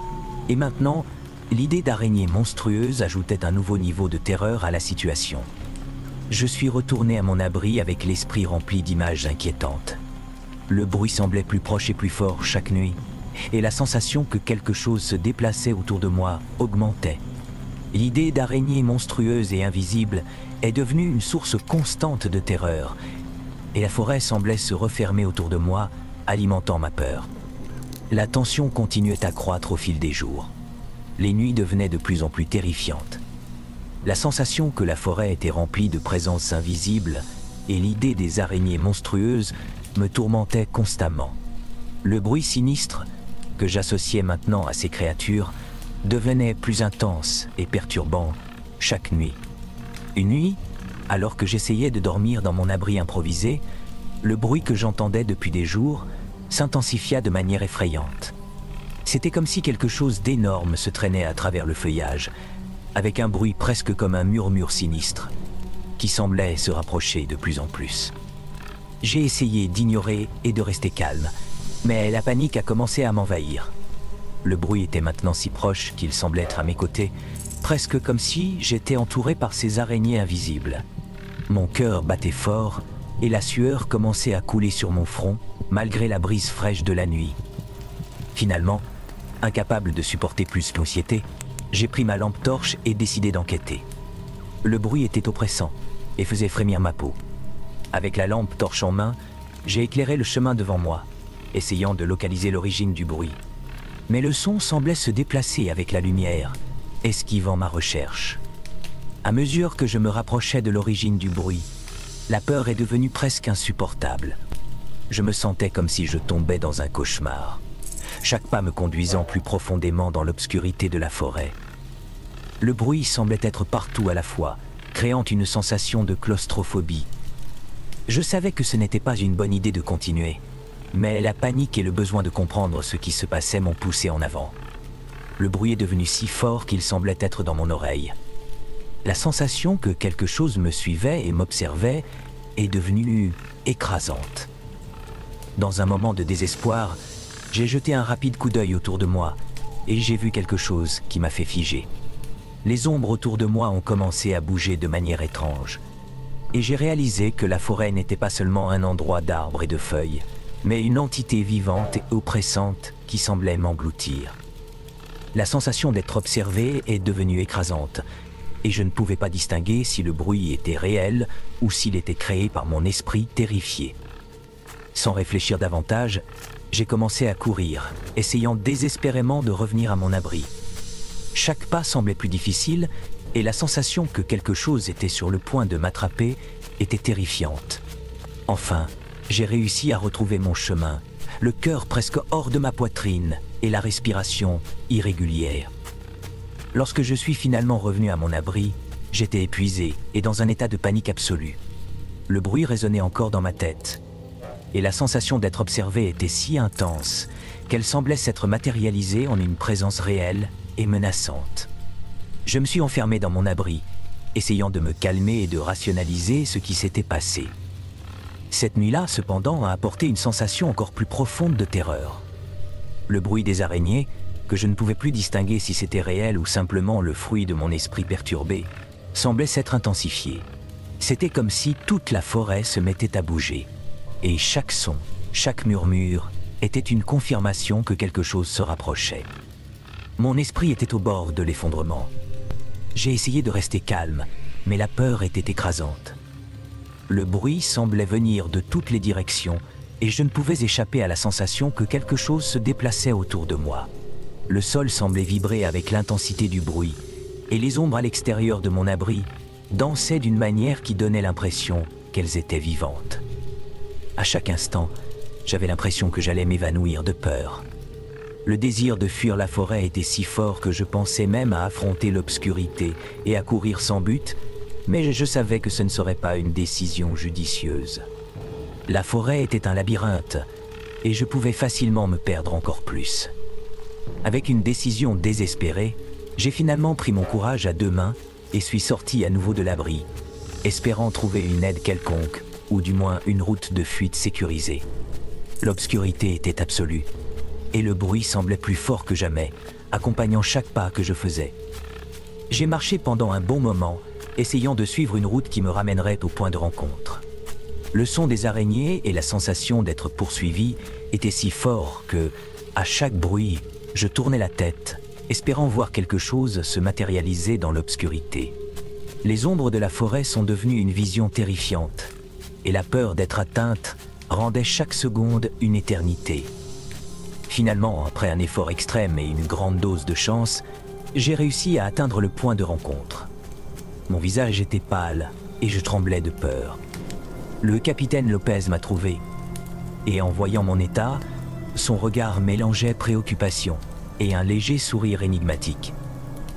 Et maintenant, l'idée d'araignées monstrueuses ajoutait un nouveau niveau de terreur à la situation. Je suis retourné à mon abri avec l'esprit rempli d'images inquiétantes. Le bruit semblait plus proche et plus fort chaque nuit, et la sensation que quelque chose se déplaçait autour de moi augmentait. L'idée d'araignées monstrueuses et invisibles est devenue une source constante de terreur, et la forêt semblait se refermer autour de moi, alimentant ma peur. La tension continuait à croître au fil des jours. Les nuits devenaient de plus en plus terrifiantes. La sensation que la forêt était remplie de présences invisibles et l'idée des araignées monstrueuses me tourmentaient constamment. Le bruit sinistre, que j'associais maintenant à ces créatures, devenait plus intense et perturbant chaque nuit. Une nuit, alors que j'essayais de dormir dans mon abri improvisé, le bruit que j'entendais depuis des jours s'intensifia de manière effrayante. C'était comme si quelque chose d'énorme se traînait à travers le feuillage, avec un bruit presque comme un murmure sinistre, qui semblait se rapprocher de plus en plus. J'ai essayé d'ignorer et de rester calme, mais la panique a commencé à m'envahir. Le bruit était maintenant si proche qu'il semblait être à mes côtés, presque comme si j'étais entouré par ces araignées invisibles. Mon cœur battait fort et la sueur commençait à couler sur mon front, malgré la brise fraîche de la nuit. Finalement, incapable de supporter plus l'anxiété, j'ai pris ma lampe torche et décidé d'enquêter. Le bruit était oppressant et faisait frémir ma peau. Avec la lampe torche en main, j'ai éclairé le chemin devant moi, essayant de localiser l'origine du bruit. Mais le son semblait se déplacer avec la lumière, esquivant ma recherche. À mesure que je me rapprochais de l'origine du bruit, la peur est devenue presque insupportable. Je me sentais comme si je tombais dans un cauchemar, chaque pas me conduisant plus profondément dans l'obscurité de la forêt. Le bruit semblait être partout à la fois, créant une sensation de claustrophobie. Je savais que ce n'était pas une bonne idée de continuer, mais la panique et le besoin de comprendre ce qui se passait m'ont poussé en avant. Le bruit est devenu si fort qu'il semblait être dans mon oreille. La sensation que quelque chose me suivait et m'observait est devenue écrasante. Dans un moment de désespoir, j'ai jeté un rapide coup d'œil autour de moi et j'ai vu quelque chose qui m'a fait figer. Les ombres autour de moi ont commencé à bouger de manière étrange et j'ai réalisé que la forêt n'était pas seulement un endroit d'arbres et de feuilles, mais une entité vivante et oppressante qui semblait m'engloutir. La sensation d'être observé est devenue écrasante et je ne pouvais pas distinguer si le bruit était réel ou s'il était créé par mon esprit terrifié. Sans réfléchir davantage, j'ai commencé à courir, essayant désespérément de revenir à mon abri. Chaque pas semblait plus difficile et la sensation que quelque chose était sur le point de m'attraper était terrifiante. Enfin, j'ai réussi à retrouver mon chemin, le cœur presque hors de ma poitrine et la respiration irrégulière. Lorsque je suis finalement revenu à mon abri, j'étais épuisé et dans un état de panique absolue. Le bruit résonnait encore dans ma tête et la sensation d'être observé était si intense qu'elle semblait s'être matérialisée en une présence réelle et menaçante. Je me suis enfermé dans mon abri, essayant de me calmer et de rationaliser ce qui s'était passé. Cette nuit-là, cependant, a apporté une sensation encore plus profonde de terreur. Le bruit des araignées, que je ne pouvais plus distinguer si c'était réel ou simplement le fruit de mon esprit perturbé, semblait s'être intensifié. C'était comme si toute la forêt se mettait à bouger. Et chaque son, chaque murmure, était une confirmation que quelque chose se rapprochait. Mon esprit était au bord de l'effondrement. J'ai essayé de rester calme, mais la peur était écrasante. Le bruit semblait venir de toutes les directions et je ne pouvais échapper à la sensation que quelque chose se déplaçait autour de moi. Le sol semblait vibrer avec l'intensité du bruit et les ombres à l'extérieur de mon abri dansaient d'une manière qui donnait l'impression qu'elles étaient vivantes. À chaque instant, j'avais l'impression que j'allais m'évanouir de peur. Le désir de fuir la forêt était si fort que je pensais même à affronter l'obscurité et à courir sans but, mais je savais que ce ne serait pas une décision judicieuse. La forêt était un labyrinthe et je pouvais facilement me perdre encore plus. Avec une décision désespérée, j'ai finalement pris mon courage à deux mains et suis sorti à nouveau de l'abri, espérant trouver une aide quelconque ou du moins une route de fuite sécurisée. L'obscurité était absolue et le bruit semblait plus fort que jamais, accompagnant chaque pas que je faisais. J'ai marché pendant un bon moment, essayant de suivre une route qui me ramènerait au point de rencontre. Le son des araignées et la sensation d'être poursuivi étaient si forts que, à chaque bruit, je tournais la tête, espérant voir quelque chose se matérialiser dans l'obscurité. Les ombres de la forêt sont devenues une vision terrifiante, et la peur d'être atteinte rendait chaque seconde une éternité. Finalement, après un effort extrême et une grande dose de chance, j'ai réussi à atteindre le point de rencontre. Mon visage était pâle et je tremblais de peur. Le capitaine Lopez m'a trouvé, et en voyant mon état, son regard mélangeait préoccupation et un léger sourire énigmatique,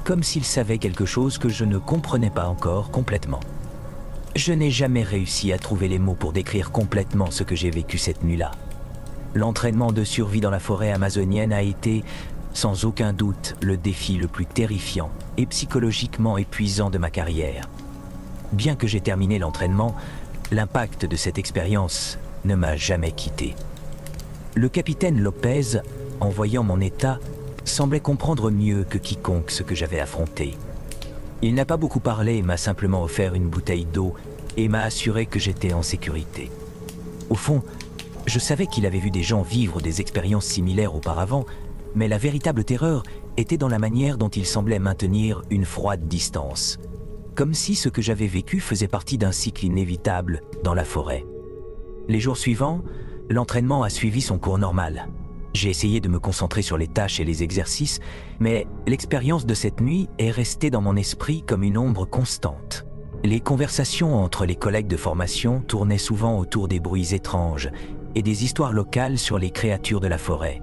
comme s'il savait quelque chose que je ne comprenais pas encore complètement. Je n'ai jamais réussi à trouver les mots pour décrire complètement ce que j'ai vécu cette nuit-là. L'entraînement de survie dans la forêt amazonienne a été, sans aucun doute, le défi le plus terrifiant et psychologiquement épuisant de ma carrière. Bien que j'ai terminé l'entraînement, l'impact de cette expérience ne m'a jamais quitté. Le capitaine Lopez, en voyant mon état, semblait comprendre mieux que quiconque ce que j'avais affronté. Il n'a pas beaucoup parlé, m'a simplement offert une bouteille d'eau et m'a assuré que j'étais en sécurité. Au fond, je savais qu'il avait vu des gens vivre des expériences similaires auparavant, mais la véritable terreur était dans la manière dont il semblait maintenir une froide distance, comme si ce que j'avais vécu faisait partie d'un cycle inévitable dans la forêt. Les jours suivants, l'entraînement a suivi son cours normal. J'ai essayé de me concentrer sur les tâches et les exercices, mais l'expérience de cette nuit est restée dans mon esprit comme une ombre constante. Les conversations entre les collègues de formation tournaient souvent autour des bruits étranges et des histoires locales sur les créatures de la forêt,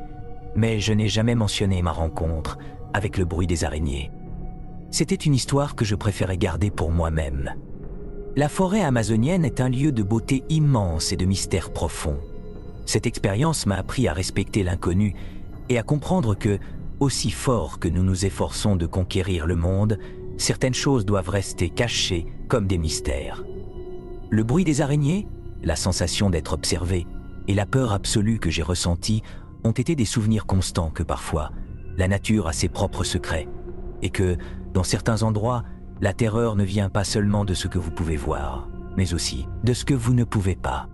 mais je n'ai jamais mentionné ma rencontre avec le bruit des araignées. C'était une histoire que je préférais garder pour moi-même. La forêt amazonienne est un lieu de beauté immense et de mystère profond. Cette expérience m'a appris à respecter l'inconnu et à comprendre que, aussi fort que nous nous efforçons de conquérir le monde, certaines choses doivent rester cachées comme des mystères. Le bruit des araignées, la sensation d'être observé et la peur absolue que j'ai ressentie ont été des souvenirs constants que parfois, la nature a ses propres secrets et que, dans certains endroits, la terreur ne vient pas seulement de ce que vous pouvez voir, mais aussi de ce que vous ne pouvez pas.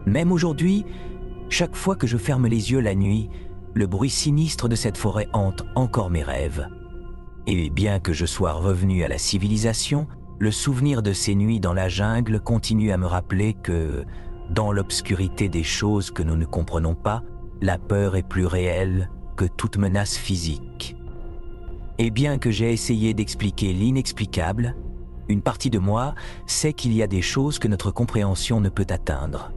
Même aujourd'hui, chaque fois que je ferme les yeux la nuit, le bruit sinistre de cette forêt hante encore mes rêves. Et bien que je sois revenu à la civilisation, le souvenir de ces nuits dans la jungle continue à me rappeler que, Dans l'obscurité des choses que nous ne comprenons pas, la peur est plus réelle que toute menace physique. Et bien que j'ai essayé d'expliquer l'inexplicable, une partie de moi sait qu'il y a des choses que notre compréhension ne peut atteindre.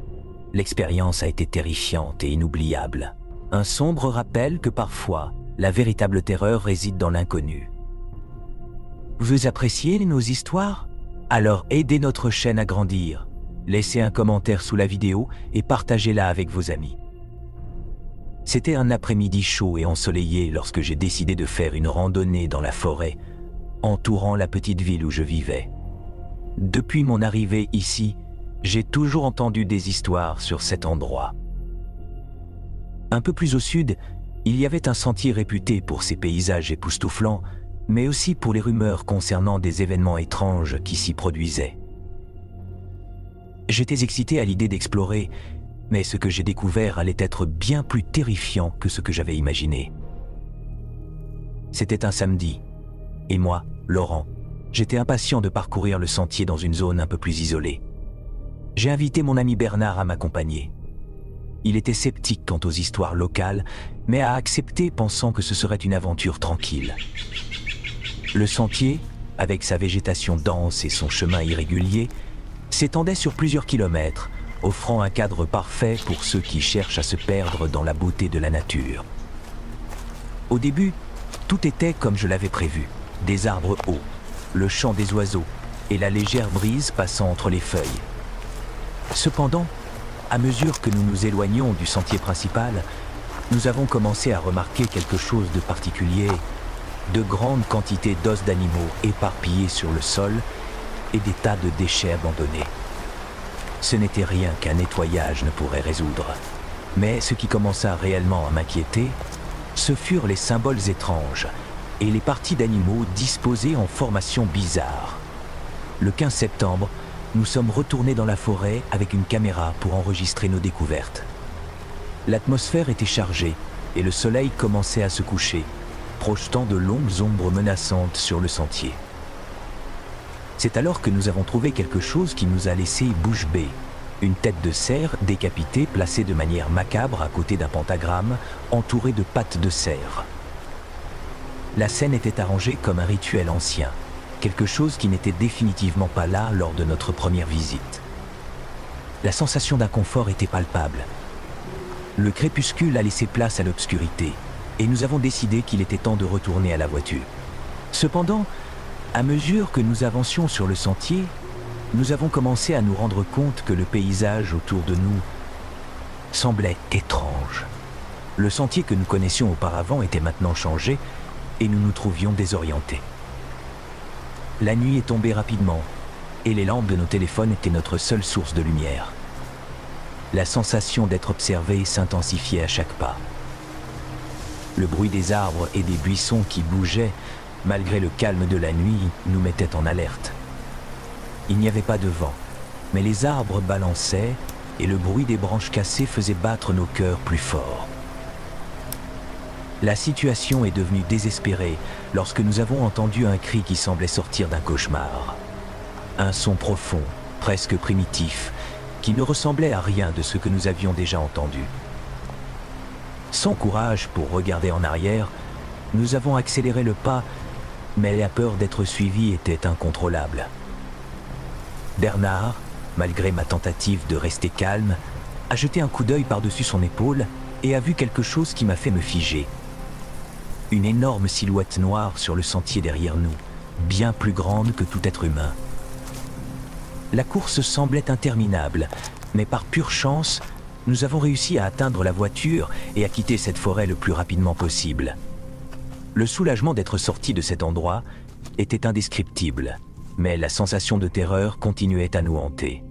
L'expérience a été terrifiante et inoubliable. Un sombre rappel que parfois, la véritable terreur réside dans l'inconnu. Vous appréciez nos histoires? Alors aidez notre chaîne à grandir. Laissez un commentaire sous la vidéo et partagez-la avec vos amis. C'était un après-midi chaud et ensoleillé lorsque j'ai décidé de faire une randonnée dans la forêt, entourant la petite ville où je vivais. Depuis mon arrivée ici, j'ai toujours entendu des histoires sur cet endroit. Un peu plus au sud, il y avait un sentier réputé pour ses paysages époustouflants, mais aussi pour les rumeurs concernant des événements étranges qui s'y produisaient. J'étais excité à l'idée d'explorer, mais ce que j'ai découvert allait être bien plus terrifiant que ce que j'avais imaginé. C'était un samedi, et moi, Laurent, j'étais impatient de parcourir le sentier dans une zone un peu plus isolée. J'ai invité mon ami Bernard à m'accompagner. Il était sceptique quant aux histoires locales, mais a accepté pensant que ce serait une aventure tranquille. Le sentier, avec sa végétation dense et son chemin irrégulier, s'étendait sur plusieurs kilomètres, offrant un cadre parfait pour ceux qui cherchent à se perdre dans la beauté de la nature. Au début, tout était comme je l'avais prévu, des arbres hauts, le chant des oiseaux et la légère brise passant entre les feuilles. Cependant, à mesure que nous nous éloignions du sentier principal, nous avons commencé à remarquer quelque chose de particulier, de grandes quantités d'os d'animaux éparpillés sur le sol et des tas de déchets abandonnés. Ce n'était rien qu'un nettoyage ne pourrait résoudre. Mais ce qui commença réellement à m'inquiéter, ce furent les symboles étranges et les parties d'animaux disposées en formation bizarre. Le 15 septembre, nous sommes retournés dans la forêt avec une caméra pour enregistrer nos découvertes. L'atmosphère était chargée et le soleil commençait à se coucher, projetant de longues ombres menaçantes sur le sentier. C'est alors que nous avons trouvé quelque chose qui nous a laissé bouche bée. Une tête de cerf décapitée placée de manière macabre à côté d'un pentagramme entouré de pattes de cerf. La scène était arrangée comme un rituel ancien, quelque chose qui n'était définitivement pas là lors de notre première visite. La sensation d'inconfort était palpable. Le crépuscule a laissé place à l'obscurité et nous avons décidé qu'il était temps de retourner à la voiture. Cependant, à mesure que nous avancions sur le sentier, nous avons commencé à nous rendre compte que le paysage autour de nous semblait étrange. Le sentier que nous connaissions auparavant était maintenant changé et nous nous trouvions désorientés. La nuit est tombée rapidement et les lampes de nos téléphones étaient notre seule source de lumière. La sensation d'être observé s'intensifiait à chaque pas. Le bruit des arbres et des buissons qui bougeaient, malgré le calme de la nuit, nous mettait en alerte. Il n'y avait pas de vent, mais les arbres balançaient et le bruit des branches cassées faisait battre nos cœurs plus fort. La situation est devenue désespérée lorsque nous avons entendu un cri qui semblait sortir d'un cauchemar. Un son profond, presque primitif, qui ne ressemblait à rien de ce que nous avions déjà entendu. Sans courage pour regarder en arrière, nous avons accéléré le pas, mais la peur d'être suivis était incontrôlable. Bernard, malgré ma tentative de rester calme, a jeté un coup d'œil par-dessus son épaule et a vu quelque chose qui m'a fait me figer. Une énorme silhouette noire sur le sentier derrière nous, bien plus grande que tout être humain. La course semblait interminable, mais par pure chance, nous avons réussi à atteindre la voiture et à quitter cette forêt le plus rapidement possible. Le soulagement d'être sorti de cet endroit était indescriptible, mais la sensation de terreur continuait à nous hanter.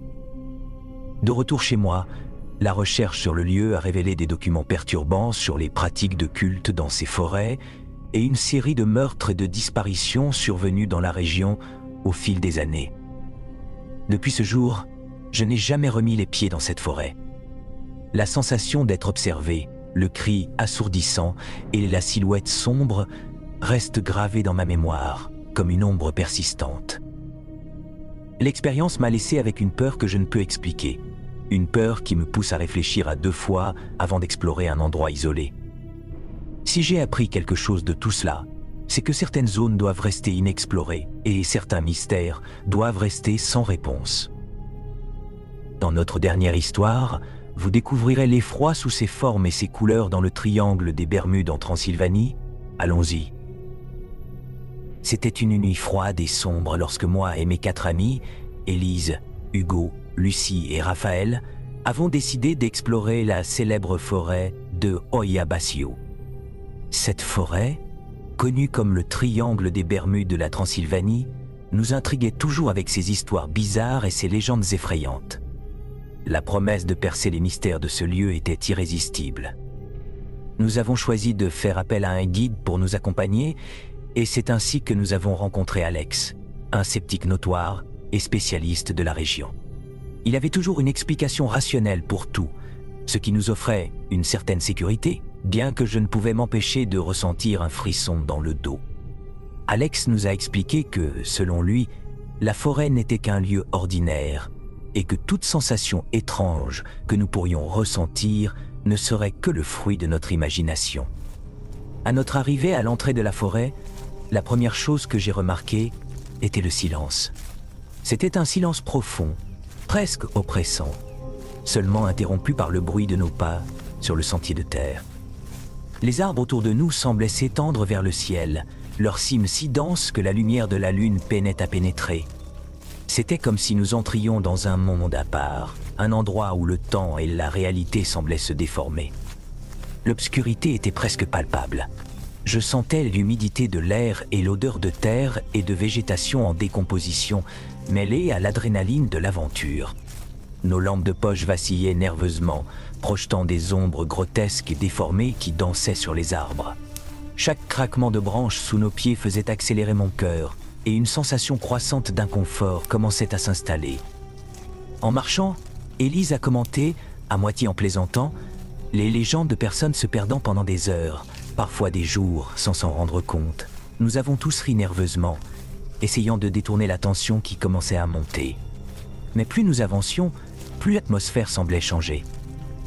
De retour chez moi, la recherche sur le lieu a révélé des documents perturbants sur les pratiques de culte dans ces forêts et une série de meurtres et de disparitions survenus dans la région au fil des années. Depuis ce jour, je n'ai jamais remis les pieds dans cette forêt. La sensation d'être observé, le cri assourdissant et la silhouette sombre restent gravés dans ma mémoire, comme une ombre persistante. L'expérience m'a laissé avec une peur que je ne peux expliquer, Une peur qui me pousse à réfléchir à 2 fois avant d'explorer un endroit isolé. Si j'ai appris quelque chose de tout cela, c'est que certaines zones doivent rester inexplorées et certains mystères doivent rester sans réponse. Dans notre dernière histoire, vous découvrirez l'effroi sous ses formes et ses couleurs dans le triangle des Bermudes en Transylvanie. Allons-y. C'était une nuit froide et sombre lorsque moi et mes 4 amis, Élise, Hugo, Lucie et Raphaël, avons décidé d'explorer la célèbre forêt de Oyabasio. Cette forêt, connue comme le triangle des Bermudes de la Transylvanie, nous intriguait toujours avec ses histoires bizarres et ses légendes effrayantes. La promesse de percer les mystères de ce lieu était irrésistible. Nous avons choisi de faire appel à un guide pour nous accompagner et c'est ainsi que nous avons rencontré Alex, un sceptique notoire et spécialiste de la région. Il avait toujours une explication rationnelle pour tout, ce qui nous offrait une certaine sécurité, bien que je ne pouvais m'empêcher de ressentir un frisson dans le dos. Alex nous a expliqué que, selon lui, la forêt n'était qu'un lieu ordinaire et que toute sensation étrange que nous pourrions ressentir ne serait que le fruit de notre imagination. À notre arrivée à l'entrée de la forêt, la première chose que j'ai remarquée était le silence. C'était un silence profond, presque oppressant, seulement interrompu par le bruit de nos pas sur le sentier de terre. Les arbres autour de nous semblaient s'étendre vers le ciel, leurs cimes si denses que la lumière de la lune peinait à pénétrer. C'était comme si nous entrions dans un monde à part, un endroit où le temps et la réalité semblaient se déformer. L'obscurité était presque palpable. Je sentais l'humidité de l'air et l'odeur de terre et de végétation en décomposition, mêlée à l'adrénaline de l'aventure. Nos lampes de poche vacillaient nerveusement, projetant des ombres grotesques et déformées qui dansaient sur les arbres. Chaque craquement de branches sous nos pieds faisait accélérer mon cœur, et une sensation croissante d'inconfort commençait à s'installer. En marchant, Élise a commenté, à moitié en plaisantant, les légendes de personnes se perdant pendant des heures, parfois des jours, sans s'en rendre compte. Nous avons tous ri nerveusement, essayant de détourner l'attention qui commençait à monter. Mais plus nous avancions, plus l'atmosphère semblait changer.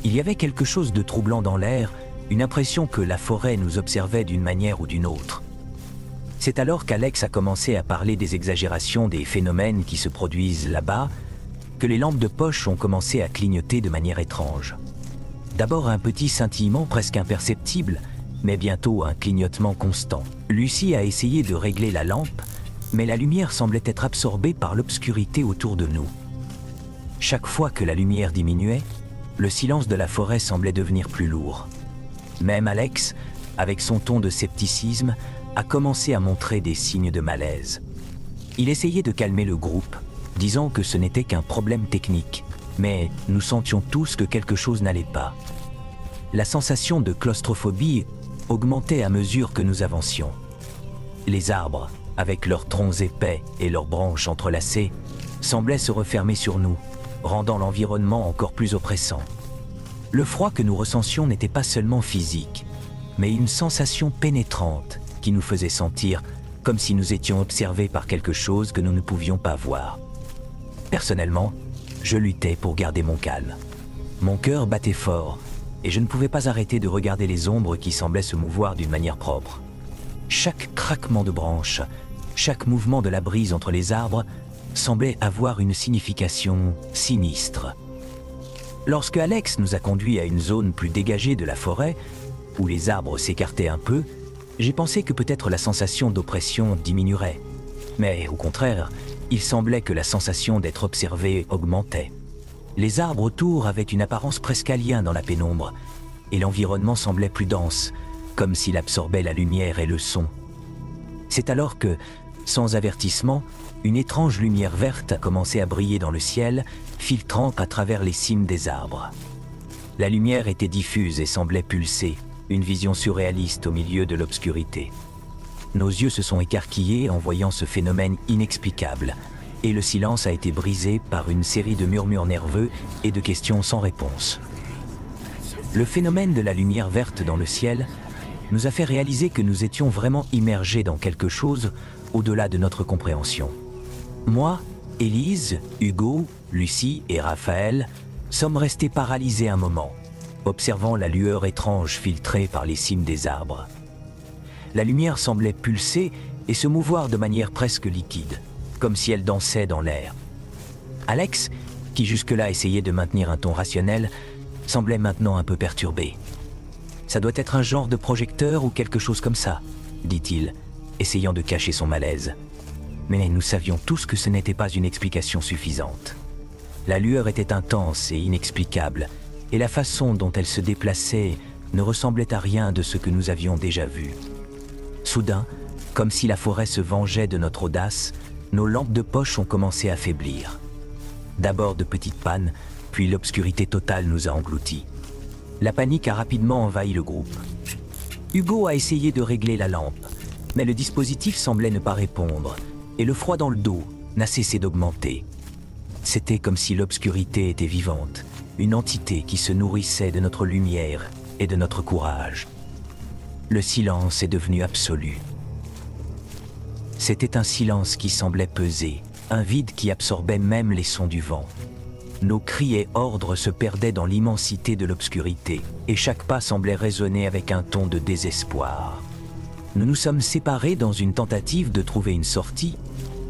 Il y avait quelque chose de troublant dans l'air, une impression que la forêt nous observait d'une manière ou d'une autre. C'est alors qu'Alex a commencé à parler des exagérations des phénomènes qui se produisent là-bas, que les lampes de poche ont commencé à clignoter de manière étrange. D'abord un petit scintillement presque imperceptible, mais bientôt un clignotement constant. Lucie a essayé de régler la lampe, mais la lumière semblait être absorbée par l'obscurité autour de nous. Chaque fois que la lumière diminuait, le silence de la forêt semblait devenir plus lourd. Même Alex, avec son ton de scepticisme, a commencé à montrer des signes de malaise. Il essayait de calmer le groupe, disant que ce n'était qu'un problème technique, mais nous sentions tous que quelque chose n'allait pas. La sensation de claustrophobie augmentait à mesure que nous avancions. Les arbres, avec leurs troncs épais et leurs branches entrelacées, semblaient se refermer sur nous, rendant l'environnement encore plus oppressant. Le froid que nous ressentions n'était pas seulement physique, mais une sensation pénétrante qui nous faisait sentir comme si nous étions observés par quelque chose que nous ne pouvions pas voir. Personnellement, je luttais pour garder mon calme. Mon cœur battait fort et je ne pouvais pas arrêter de regarder les ombres qui semblaient se mouvoir d'une manière propre. Chaque craquement de branches, chaque mouvement de la brise entre les arbres semblait avoir une signification sinistre. Lorsque Alex nous a conduits à une zone plus dégagée de la forêt, où les arbres s'écartaient un peu, j'ai pensé que peut-être la sensation d'oppression diminuerait. Mais au contraire, il semblait que la sensation d'être observé augmentait. Les arbres autour avaient une apparence presque alien dans la pénombre, et l'environnement semblait plus dense, comme s'il absorbait la lumière et le son. C'est alors que, sans avertissement, une étrange lumière verte a commencé à briller dans le ciel, filtrant à travers les cimes des arbres. La lumière était diffuse et semblait pulser, une vision surréaliste au milieu de l'obscurité. Nos yeux se sont écarquillés en voyant ce phénomène inexplicable, et le silence a été brisé par une série de murmures nerveux et de questions sans réponse. Le phénomène de la lumière verte dans le ciel nous a fait réaliser que nous étions vraiment immergés dans quelque chose au-delà de notre compréhension. Moi, Élise, Hugo, Lucie et Raphaël sommes restés paralysés un moment, observant la lueur étrange filtrée par les cimes des arbres. La lumière semblait pulser et se mouvoir de manière presque liquide, comme si elle dansait dans l'air. Alex, qui jusque-là essayait de maintenir un ton rationnel, semblait maintenant un peu perturbé. « Ça doit être un genre de projecteur ou quelque chose comme ça », dit-il, essayant de cacher son malaise. Mais nous savions tous que ce n'était pas une explication suffisante. La lueur était intense et inexplicable, et la façon dont elle se déplaçait ne ressemblait à rien de ce que nous avions déjà vu. Soudain, comme si la forêt se vengeait de notre audace, nos lampes de poche ont commencé à faiblir. D'abord de petites pannes, puis l'obscurité totale nous a engloutis. La panique a rapidement envahi le groupe. Hugo a essayé de régler la lampe, mais le dispositif semblait ne pas répondre, et le froid dans le dos n'a cessé d'augmenter. C'était comme si l'obscurité était vivante, une entité qui se nourrissait de notre lumière et de notre courage. Le silence est devenu absolu. C'était un silence qui semblait peser, un vide qui absorbait même les sons du vent. Nos cris et ordres se perdaient dans l'immensité de l'obscurité, et chaque pas semblait résonner avec un ton de désespoir. Nous nous sommes séparés dans une tentative de trouver une sortie,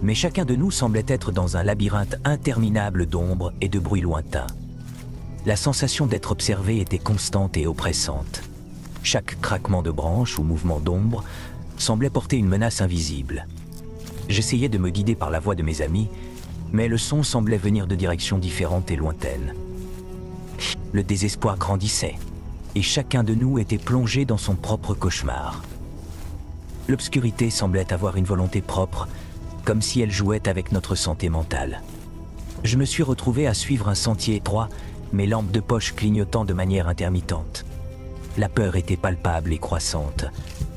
mais chacun de nous semblait être dans un labyrinthe interminable d'ombres et de bruits lointains. La sensation d'être observé était constante et oppressante. Chaque craquement de branches ou mouvement d'ombre semblait porter une menace invisible. J'essayais de me guider par la voix de mes amis, mais le son semblait venir de directions différentes et lointaines. Le désespoir grandissait, et chacun de nous était plongé dans son propre cauchemar. L'obscurité semblait avoir une volonté propre, comme si elle jouait avec notre santé mentale. Je me suis retrouvé à suivre un sentier étroit, mes lampes de poche clignotant de manière intermittente. La peur était palpable et croissante.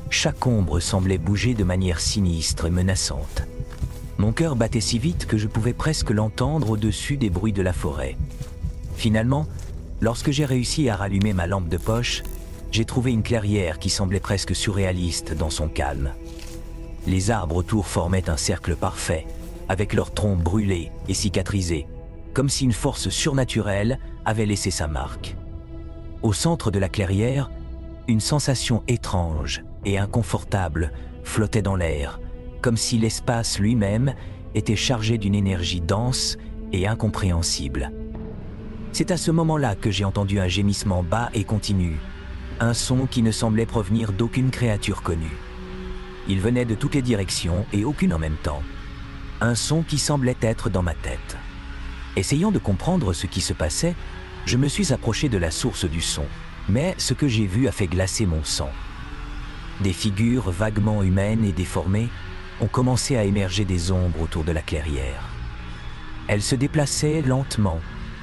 Chaque ombre semblait bouger de manière sinistre et menaçante. Mon cœur battait si vite que je pouvais presque l'entendre au-dessus des bruits de la forêt. Finalement, lorsque j'ai réussi à rallumer ma lampe de poche, j'ai trouvé une clairière qui semblait presque surréaliste dans son calme. Les arbres autour formaient un cercle parfait, avec leurs troncs brûlés et cicatrisés, comme si une force surnaturelle avait laissé sa marque. Au centre de la clairière, une sensation étrange et inconfortable flottait dans l'air, comme si l'espace lui-même était chargé d'une énergie dense et incompréhensible. C'est à ce moment-là que j'ai entendu un gémissement bas et continu, un son qui ne semblait provenir d'aucune créature connue. Il venait de toutes les directions et aucune en même temps. Un son qui semblait être dans ma tête. Essayant de comprendre ce qui se passait, je me suis approché de la source du son, mais ce que j'ai vu a fait glacer mon sang. Des figures vaguement humaines et déformées ont commencé à émerger des ombres autour de la clairière. Elles se déplaçaient lentement,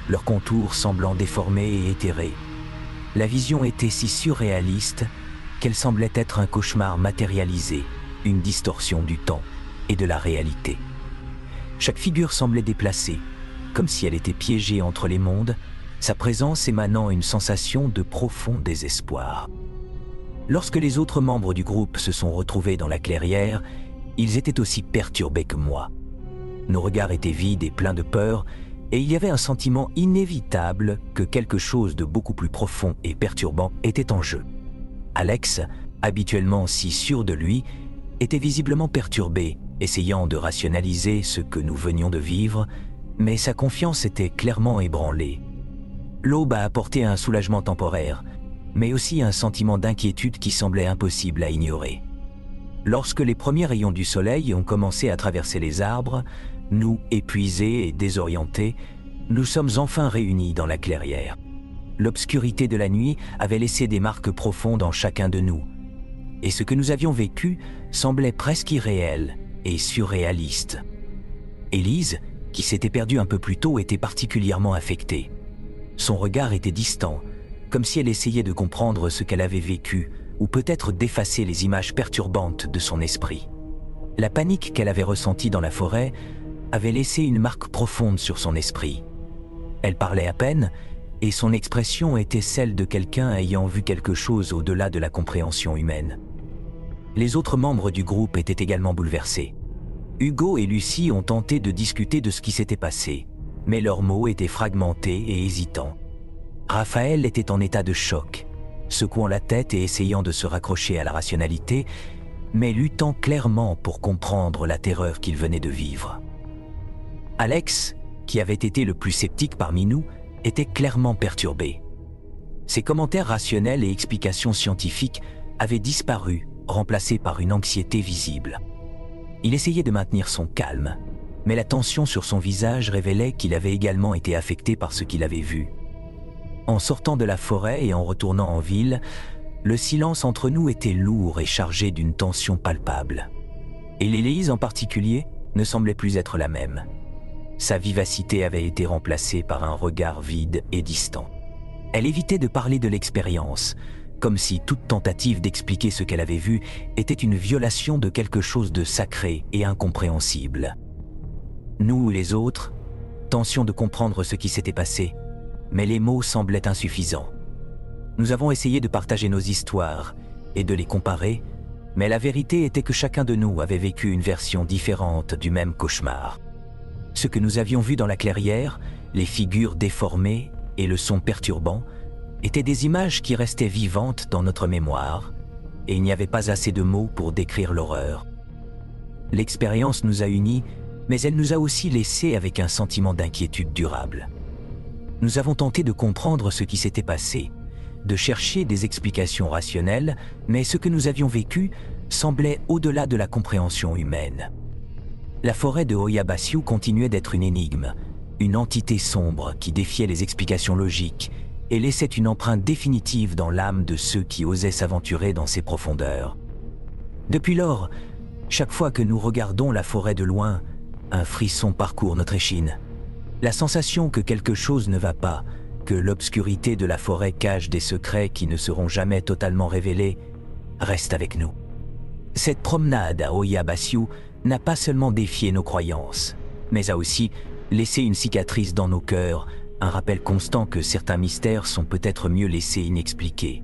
leurs contours semblant déformés et éthérés. La vision était si surréaliste qu'elle semblait être un cauchemar matérialisé, une distorsion du temps et de la réalité. Chaque figure semblait déplacée, comme si elle était piégée entre les mondes, sa présence émanant une sensation de profond désespoir. Lorsque les autres membres du groupe se sont retrouvés dans la clairière, ils étaient aussi perturbés que moi. Nos regards étaient vides et pleins de peur, et il y avait un sentiment inévitable que quelque chose de beaucoup plus profond et perturbant était en jeu. Alex, habituellement si sûr de lui, était visiblement perturbé, essayant de rationaliser ce que nous venions de vivre, mais sa confiance était clairement ébranlée. L'aube a apporté un soulagement temporaire, mais aussi un sentiment d'inquiétude qui semblait impossible à ignorer. Lorsque les premiers rayons du soleil ont commencé à traverser les arbres, nous, épuisés et désorientés, nous sommes enfin réunis dans la clairière. L'obscurité de la nuit avait laissé des marques profondes en chacun de nous, et ce que nous avions vécu semblait presque irréel et surréaliste. Élise, qui s'était perdue un peu plus tôt, était particulièrement affectée. Son regard était distant, comme si elle essayait de comprendre ce qu'elle avait vécu, ou peut-être d'effacer les images perturbantes de son esprit. La panique qu'elle avait ressentie dans la forêt avait laissé une marque profonde sur son esprit. Elle parlait à peine, et son expression était celle de quelqu'un ayant vu quelque chose au-delà de la compréhension humaine. Les autres membres du groupe étaient également bouleversés. Hugo et Lucie ont tenté de discuter de ce qui s'était passé, mais leurs mots étaient fragmentés et hésitants. Raphaël était en état de choc, secouant la tête et essayant de se raccrocher à la rationalité, mais luttant clairement pour comprendre la terreur qu'il venait de vivre. Alex, qui avait été le plus sceptique parmi nous, était clairement perturbé. Ses commentaires rationnels et explications scientifiques avaient disparu, remplacés par une anxiété visible. Il essayait de maintenir son calme, mais la tension sur son visage révélait qu'il avait également été affecté par ce qu'il avait vu. En sortant de la forêt et en retournant en ville, le silence entre nous était lourd et chargé d'une tension palpable. Et l'Élise en particulier ne semblait plus être la même. Sa vivacité avait été remplacée par un regard vide et distant. Elle évitait de parler de l'expérience, comme si toute tentative d'expliquer ce qu'elle avait vu était une violation de quelque chose de sacré et incompréhensible. Nous, les autres, tentions de comprendre ce qui s'était passé, mais les mots semblaient insuffisants. Nous avons essayé de partager nos histoires et de les comparer, mais la vérité était que chacun de nous avait vécu une version différente du même cauchemar. Ce que nous avions vu dans la clairière, les figures déformées et le son perturbant, étaient des images qui restaient vivantes dans notre mémoire, et il n'y avait pas assez de mots pour décrire l'horreur. L'expérience nous a unis, mais elle nous a aussi laissés avec un sentiment d'inquiétude durable. Nous avons tenté de comprendre ce qui s'était passé, de chercher des explications rationnelles, mais ce que nous avions vécu semblait au-delà de la compréhension humaine. La forêt de Oyabasiu continuait d'être une énigme, une entité sombre qui défiait les explications logiques et laissait une empreinte définitive dans l'âme de ceux qui osaient s'aventurer dans ses profondeurs. Depuis lors, chaque fois que nous regardons la forêt de loin, un frisson parcourt notre échine. La sensation que quelque chose ne va pas, que l'obscurité de la forêt cache des secrets qui ne seront jamais totalement révélés, reste avec nous. Cette promenade à Oyabasiu n'a pas seulement défié nos croyances, mais a aussi laissé une cicatrice dans nos cœurs, un rappel constant que certains mystères sont peut-être mieux laissés inexpliqués.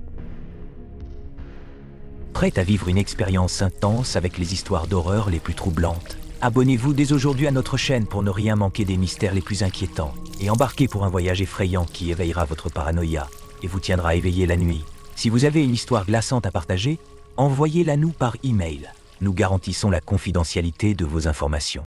Prêt à vivre une expérience intense avec les histoires d'horreur les plus troublantes? Abonnez-vous dès aujourd'hui à notre chaîne pour ne rien manquer des mystères les plus inquiétants et embarquez pour un voyage effrayant qui éveillera votre paranoïa et vous tiendra éveillé la nuit. Si vous avez une histoire glaçante à partager, envoyez-la nous par email. Nous garantissons la confidentialité de vos informations.